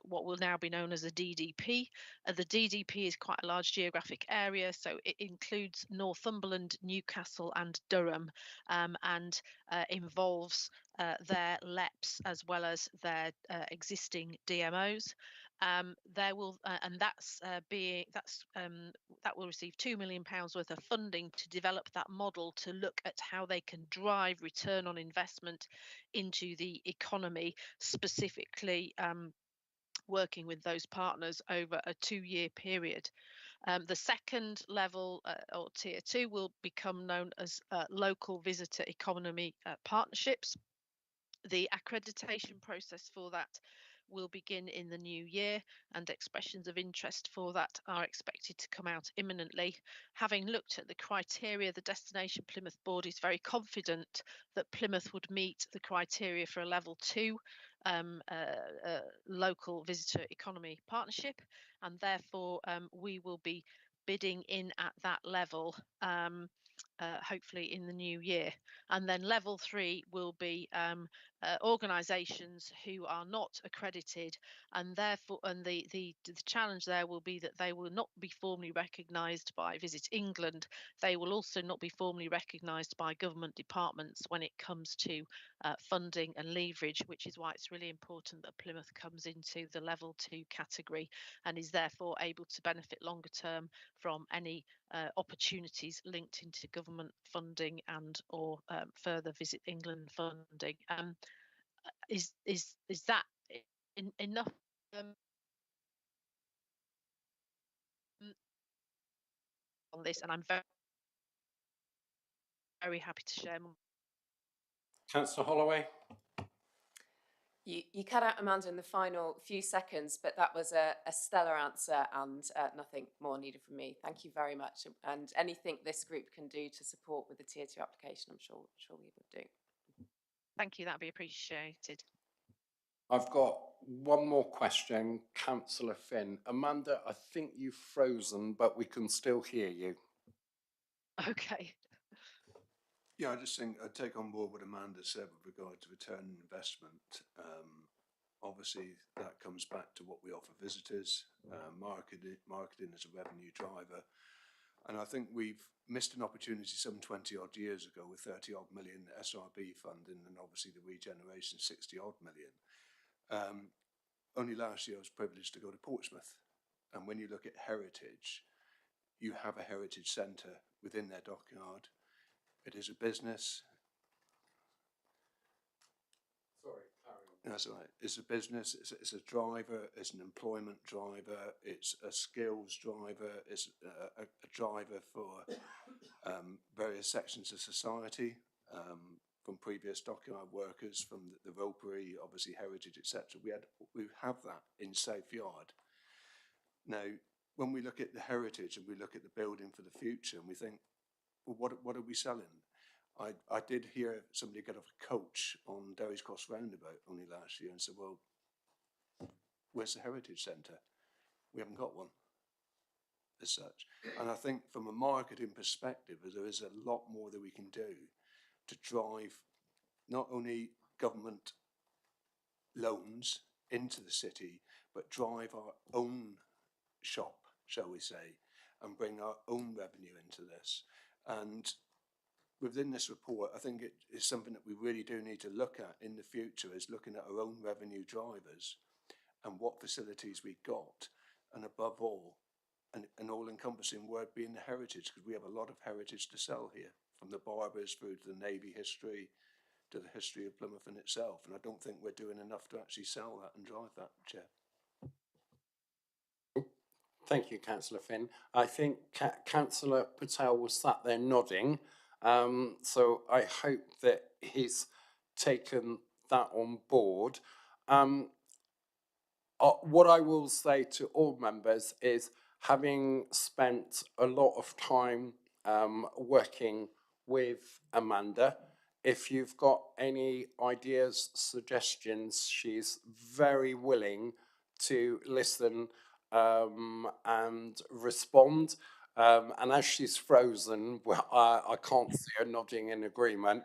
what will now be known as a DDP. The DDP is quite a large geographic area, so it includes Northumberland, Newcastle and Durham, and involves their LEPs as well as their existing DMOs. There will that will receive £2 million worth of funding to develop that model to look at how they can drive return on investment into the economy, specifically working with those partners over a 2-year period. The second level, or tier 2, will become known as local visitor economy partnerships. The accreditation process for that will begin in the new year, and expressions of interest for that are expected to come out imminently. Having looked at the criteria, the Destination Plymouth Board is very confident that Plymouth would meet the criteria for a level 2 local visitor economy partnership, and therefore we will be bidding in at that level, hopefully in the new year. And then level 3 will be organisations who are not accredited, and therefore, and the challenge there will be that they will not be formally recognised by Visit England. They will also not be formally recognised by government departments when it comes to funding and leverage, which is why it's really important that Plymouth comes into the level 2 category and is therefore able to benefit longer term from any opportunities linked into government funding and or further Visit England funding. Is that enough? On this, and I'm very happy to share more. Councillor Holloway. You cut out, Amanda, in the final few seconds, but that was a stellar answer and nothing more needed from me. Thank you very much. And anything this group can do to support with the Tier 2 application, I'm sure we would do. Thank you, that'd be appreciated. I've got one more question, Councillor Finn. Amanda, I think you've frozen, but we can still hear you. Okay. Yeah, I just think I take on board what Amanda said with regard to return on investment. Obviously, that comes back to what we offer visitors. Marketing is a revenue driver. And I think we've missed an opportunity some 20 odd years ago with 30 odd million SRB funding, and obviously the regeneration 60 odd million. Only last year I was privileged to go to Portsmouth. And when you look at heritage, you have a heritage centre within their dockyard. It is a business. Sorry, carry on. That's all right. It's a business, it's a driver, it's an employment driver, it's a skills driver, it's a driver for various sections of society, from previous dockyard workers, from the ropery, obviously heritage, etc. We have that in Safe Yard. Now, when we look at the heritage and we look at the building for the future, and we think, well, what are we selling? I did hear somebody get off a coach on Derry's Cross Roundabout only last year and said, well, where's the heritage centre? We haven't got one as such. And I think from a marketing perspective, there is a lot more that we can do to drive not only government loans into the city, but drive our own shop, shall we say, and bring our own revenue into this. And within this report, I think it is something that we really do need to look at in the future, is looking at our own revenue drivers and what facilities we've got, and above all, an all-encompassing word being the heritage, because we have a lot of heritage to sell here, from the barbers through to the Navy history, to the history of Plymouth in itself. And I don't think we're doing enough to actually sell that and drive that, Chair. Thank you, Councillor Finn. I think Councillor Patel was sat there nodding, so I hope that he's taken that on board. What I will say to all members is, having spent a lot of time working with Amanda, if you've got any ideas, suggestions, she's very willing to listen and respond. And as she's frozen, well, I can't see her nodding in agreement,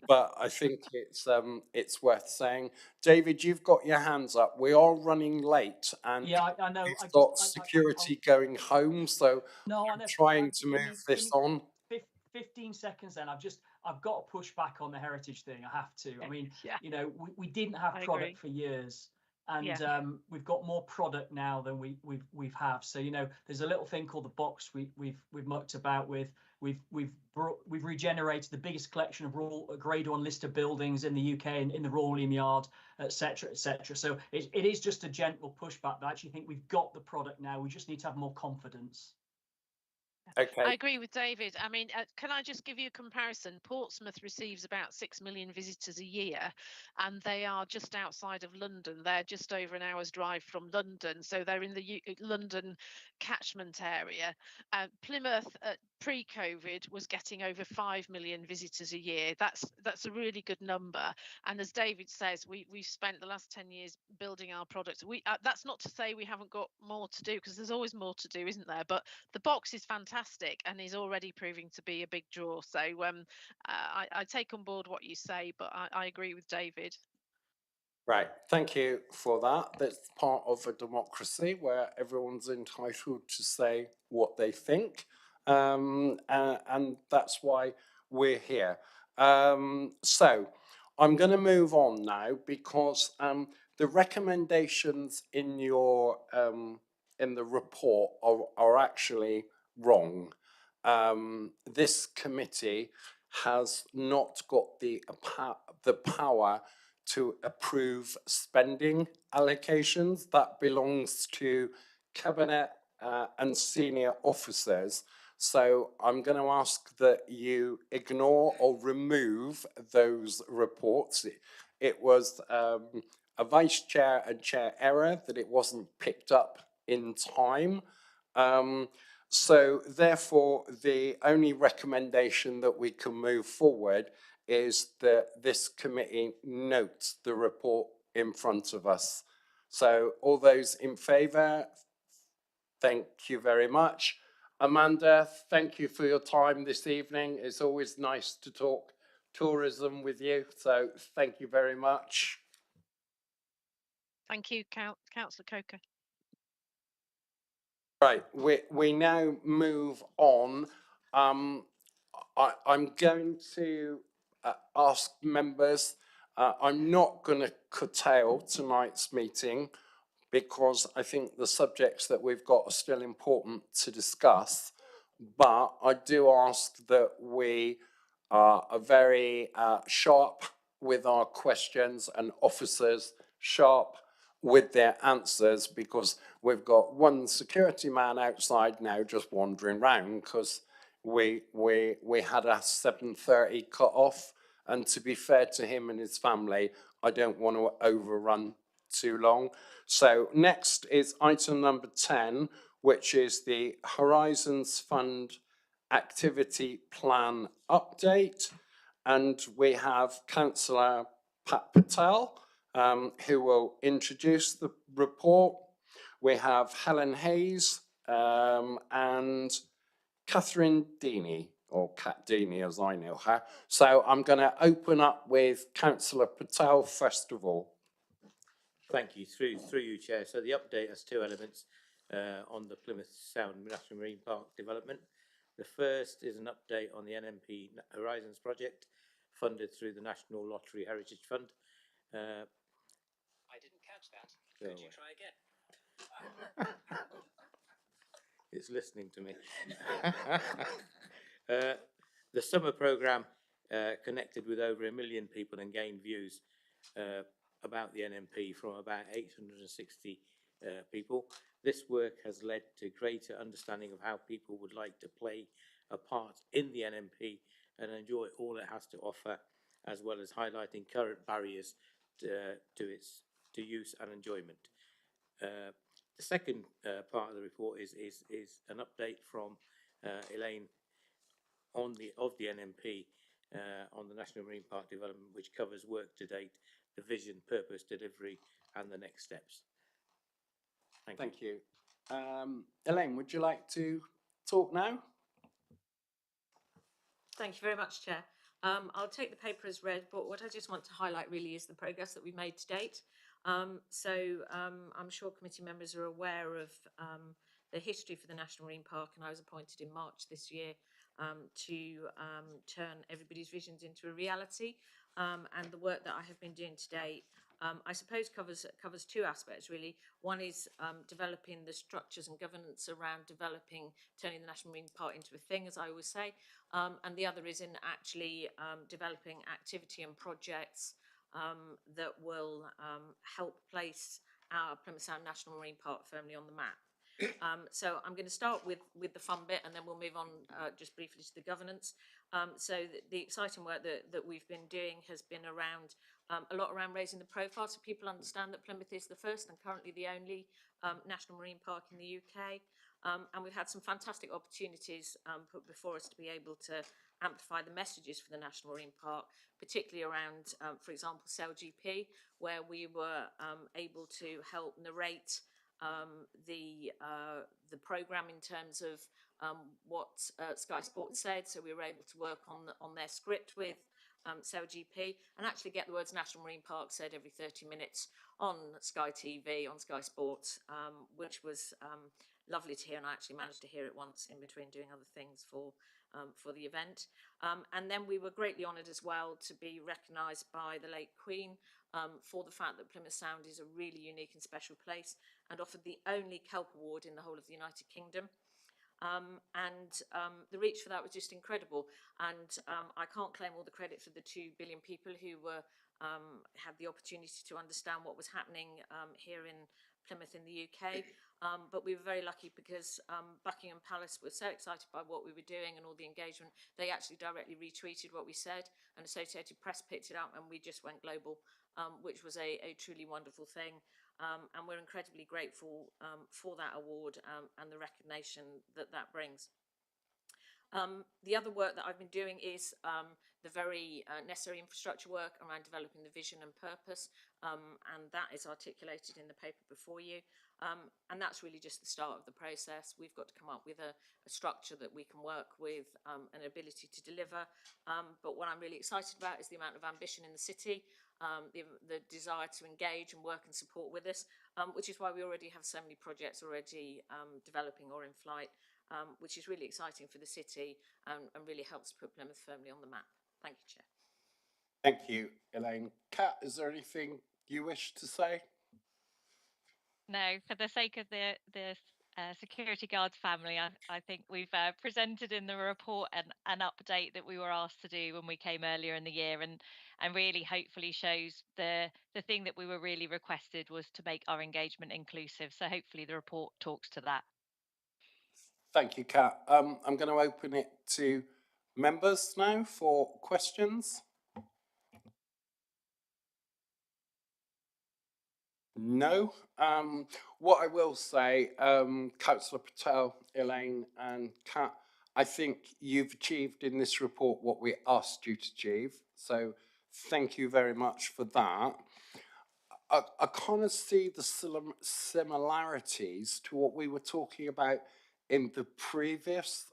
but I think it's worth saying. David, you've got your hands up. We are running late, and yeah, I know. we've got security going home, so no, I I'm know. trying to move this on. 15 seconds then. I've got to push back on the heritage thing. I have to. I mean, yeah. You know, we didn't have product for years, and we've got more product now than we've have. So, you know, there's a little thing called the box we've mucked about with. We've regenerated the biggest collection of Grade 1 listed buildings in the UK and in the Royal William Yard, etc., etc. So it is just a gentle pushback. But I actually think we've got the product now. We just need to have more confidence. Okay. I agree with David. I mean, can I just give you a comparison? Portsmouth receives about 6 million visitors a year, and they are just outside of London. They're just over an hour's drive from London, so they're in the London catchment area. Plymouth, pre-COVID, was getting over 5 million visitors a year. That's a really good number. And as David says, we've spent the last 10 years building our products. That's not to say we haven't got more to do, because there's always more to do, isn't there? But the box is fantastic and is already proving to be a big draw. So I take on board what you say, but I agree with David. Right, thank you for that. That's part of a democracy where everyone's entitled to say what they think, and that's why we're here. So I'm going to move on now because the recommendations in your in the report are actually wrong. This committee has not got the power to approve spending allocations. That belongs to cabinet and senior officers. So I'm going to ask that you ignore or remove those reports. It was a vice chair and chair error that it wasn't picked up in time. So therefore, the only recommendation that we can move forward is that this committee notes the report in front of us. So all those in favour, thank you very much. Amanda, thank you for your time this evening. It's always nice to talk tourism with you, so thank you very much. Thank you, Councillor Coker. Right, we now move on. I'm going to ask members, I'm not going to curtail tonight's meeting because I think the subjects that we've got are still important to discuss, but I do ask that we are very sharp with our questions and officers sharp with their answers, because we've got one security man outside now just wandering around because we had a 7:30 cut off, and to be fair to him and his family, I don't want to overrun too long. So next is item number 10, which is the Horizons Fund Activity Plan Update, and we have Councillor Pat Patel, who will introduce the report. We have Helen Hayes and Catherine Deeney, or Cat Deeney as I know her. So I'm going to open up with Councillor Patel first of all. Thank you. Through you, Chair. So the update has two elements on the Plymouth Sound National Marine Park development. The first is an update on the NMP Horizons project, funded through the National Lottery Heritage Fund. I didn't catch that. Could you try again? It's listening to me. The summer programme connected with over 1 million people and gained views about the NMP from about 860 people. This work has led to greater understanding of how people would like to play a part in the NMP and enjoy all it has to offer, as well as highlighting current barriers to use and enjoyment. The second part of the report is an update from Elaine of the NMP on the National Marine Park development, which covers work to date, the vision, purpose, delivery, and the next steps. Thank you. Elaine, would you like to talk now? Thank you very much, Chair. I'll take the paper as read, but what I just want to highlight really is the progress that we've made to date. I'm sure committee members are aware of the history for the National Marine Park, and I was appointed in March this year to turn everybody's visions into a reality. And the work that I have been doing to date, I suppose covers two aspects really. One is developing the structures and governance around turning the National Marine Park into a thing, as I always say, and the other is in actually developing activity and projects that will help place our Plymouth Sound National Marine Park firmly on the map. So I'm going to start with the fun bit, and then we'll move on just briefly to the governance. So the exciting work that we've been doing has been around a lot around raising the profile, so people understand that Plymouth is the first and currently the only national marine park in the UK. And we've had some fantastic opportunities put before us to be able to amplify the messages for the National Marine Park, particularly around, for example, SailGP, where we were able to help narrate the programme in terms of what Sky Sports said. So we were able to work on their script with SailGP and actually get the words National Marine Park said every 30 minutes on Sky TV, on Sky Sports, which was lovely to hear, and I actually managed to hear it once in between doing other things for the event. And then we were greatly honoured as well to be recognised by the late Queen for the fact that Plymouth Sound is a really unique and special place and offered the only Kelp Award in the whole of the United Kingdom. The reach for that was just incredible. And I can't claim all the credit for the 2 billion people who were had the opportunity to understand what was happening here in Plymouth in the UK. But we were very lucky because Buckingham Palace were so excited by what we were doing and all the engagement, they actually directly retweeted what we said, and Associated Press picked it up, and we just went global, which was a truly wonderful thing. And we're incredibly grateful for that award and the recognition that brings. The other work that I've been doing is the very necessary infrastructure work around developing the vision and purpose, and that is articulated in the paper before you. And that's really just the start of the process. We've got to come up with a structure that we can work with, an ability to deliver. But what I'm really excited about is the amount of ambition in the city, the desire to engage and work and support with us, which is why we already have so many projects already developing or in flight, which is really exciting for the city and really helps put Plymouth firmly on the map. Thank you, Chair. Thank you, Elaine. Kat, is there anything you wish to say? No, for the sake of the security guards family, I think we've presented in the report an update that we were asked to do when we came earlier in the year, and really hopefully shows the thing that we were really requested was to make our engagement inclusive. So hopefully the report talks to that. Thank you, Kat. I'm going to open it to members now for questions. No. What I will say, Councillor Patel, Elaine and Kat, I think you've achieved in this report what we asked you to achieve. So thank you very much for that. I kind of see the similarities to what we were talking about in the previous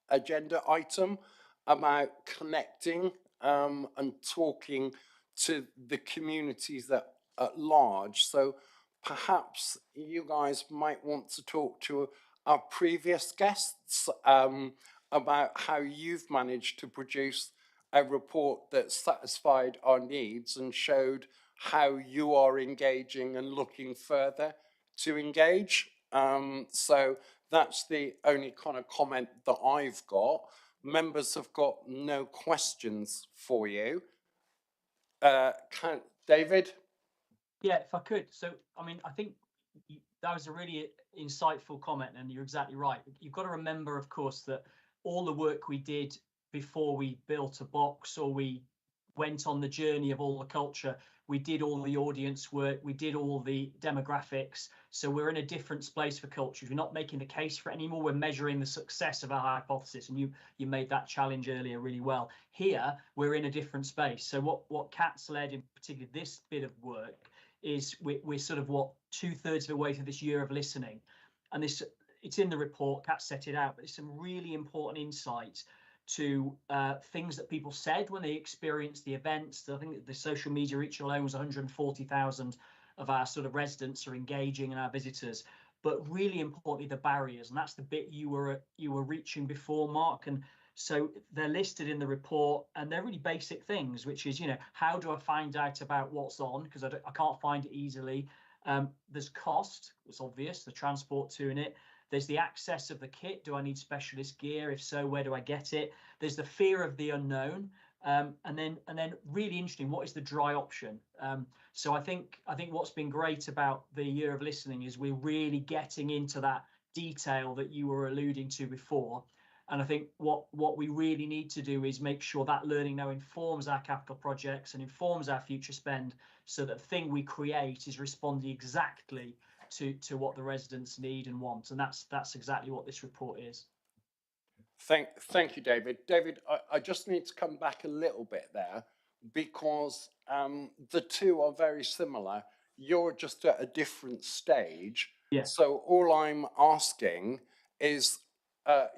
agenda item about connecting and talking to the communities at large. So perhaps you guys might want to talk to our previous guests about how you've managed to produce a report that satisfied our needs and showed how you are engaging and looking further to engage. So that's the only kind of comment that I've got. Members have got no questions for you. David? Yeah, if I could. So, I mean, I think that was a really insightful comment, and you're exactly right. You've got to remember, of course, that all the work we did before we built a box or we went on the journey of all the culture, we did all the audience work, we did all the demographics. So we're in a different space for culture. We're not making the case for it anymore. We're measuring the success of our hypothesis, and you made that challenge earlier really well. Here, we're in a different space. So what Kat's led, in particular this bit of work, is we're sort of 2/3 of the way through this year of listening, and it's in the report. Kat set it out, but there's some really important insights to things that people said when they experienced the events. I think the social media reach alone was 140,000 of our sort of residents are engaging and our visitors. But really importantly, the barriers, and that's the bit you were reaching before, Mark. And so they're listed in the report, and they're really basic things, which is, how do I find out about what's on? Because I can't find it easily. There's cost, it's obvious, the transport to it. There's the access of the kit. Do I need specialist gear? If so, where do I get it? There's the fear of the unknown. And then really interesting, what is the dry option? So I think what's been great about the year of listening is we're really getting into that detail that you were alluding to before. And I think what we really need to do is make sure that learning now informs our capital projects and informs our future spend, so that the thing we create is responding exactly to what the residents need and want. And that's exactly what this report is. Thank you, David. David, I just need to come back a little bit there, because the two are very similar. You're just at a different stage. Yeah. So all I'm asking is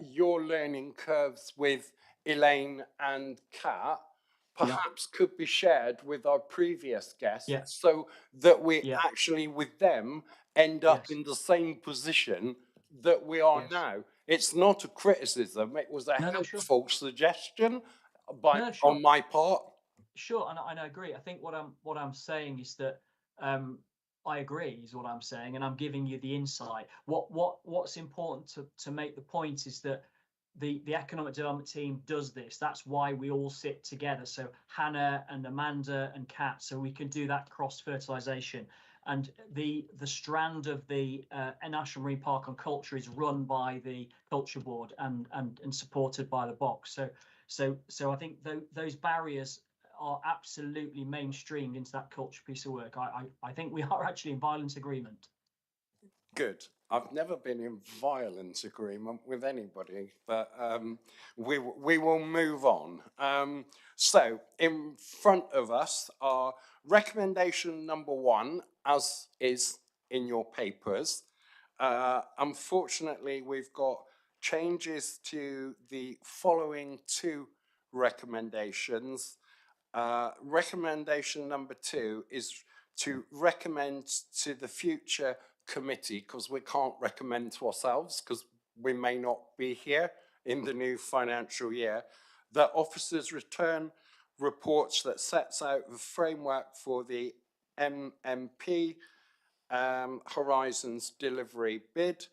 your learning curves with Elaine and Kat perhaps could be shared with our previous guests, so that we actually with them end up in the same position that we are now. It's not a criticism, it was a helpful suggestion on my part. Sure, and I agree. I think what I'm saying is that I agree is what I'm saying, and I'm giving you the insight. What's important to make the point is that the economic development team does this. That's why we all sit together. So Hannah and Amanda and Kat, so we can do that cross fertilization. And the strand of the National Marine Park on Culture is run by the Culture Board and supported by the box. So I think those barriers are absolutely mainstreamed into that culture piece of work. I think we are actually in violent agreement. Good. I've never been in violent agreement with anybody, but we will move on. So in front of us are recommendation number 1, as is in your papers. Unfortunately, we've got changes to the following 2 recommendations. Recommendation number 2 is to recommend to the future committee, because we can't recommend to ourselves because we may not be here in the new financial year, that officers return reports that sets out the framework for the MMP Horizons delivery bid.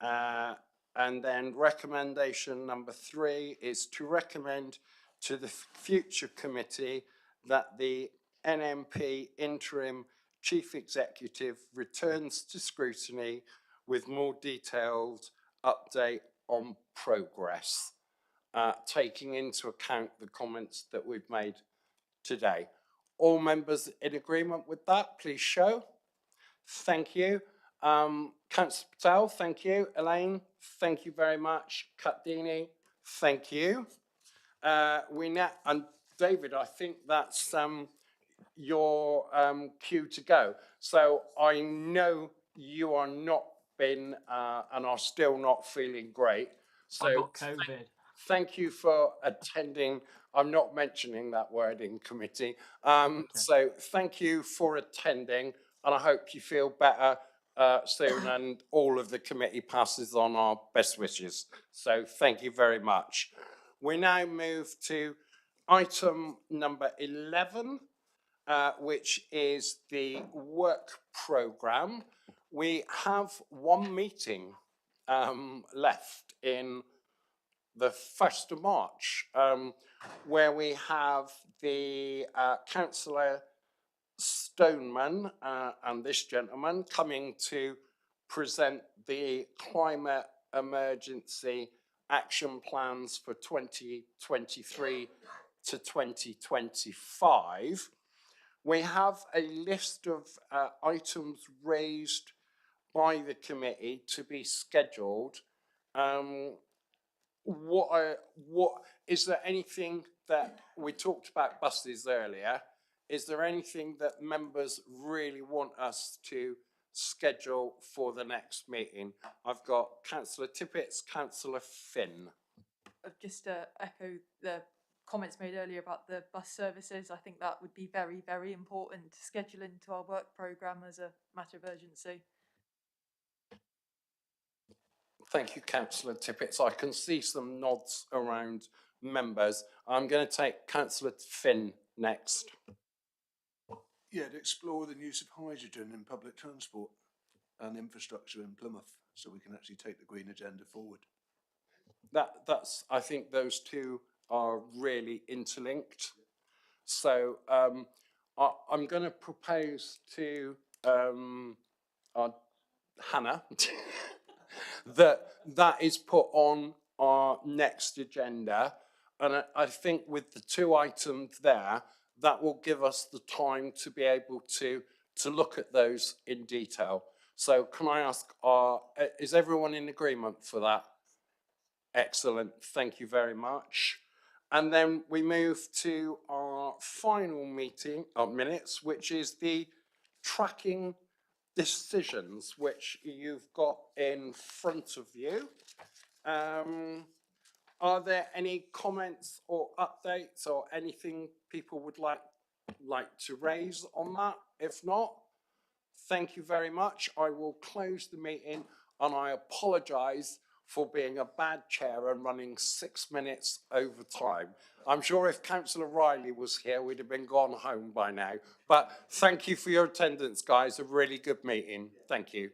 And then recommendation number 3 is to recommend to the future committee that the NMP interim chief executive returns to scrutiny with more detailed update on progress, taking into account the comments that we've made today. All members in agreement with that, please show. Thank you. Councillor Patel, thank you. Elaine, thank you very much. Katdini, thank you. And David, I think that's your cue to go. So I know you are not been and are still not feeling great. So I got COVID. Thank you for attending. I'm not mentioning that word in committee. So thank you for attending, and I hope you feel better soon, and all of the committee passes on our best wishes. So thank you very much. We now move to item number 11, which is the work programme. We have one meeting left in the 1st of March, where we have the Councillor Stoneman and this gentleman coming to present the climate emergency action plans for 2023 to 2025. We have a list of items raised by the committee to be scheduled. What is there anything that we talked about buses earlier? Is there anything that members really want us to schedule for the next meeting? I've got Councillor Tippett's, Councillor Finn. Just to echo the comments made earlier about the bus services, I think that would be very, very important to schedule into our work programme as a matter of urgency. Thank you, Councillor Tippett. So I can see some nods around members. I'm going to take Councillor Finn next. Yeah, to explore the use of hydrogen in public transport and infrastructure in Plymouth, so we can actually take the green agenda forward. That's, I think those 2 are really interlinked. So I'm going to propose to Hannah that is put on our next agenda. And I think with the 2 items there, that will give us the time to be able to look at those in detail. So can I ask, is everyone in agreement for that? Excellent, thank you very much. And then we move to our final meeting minutes, which is the tracking decisions, which you've got in front of you. Are there any comments or updates or anything people would like to raise on that? If not, thank you very much. I will close the meeting, and I apologise for being a bad chair and running 6 minutes over time. I'm sure if Councillor Riley was here, we'd have been gone home by now. But thank you for your attendance, guys. A really good meeting. Thank you.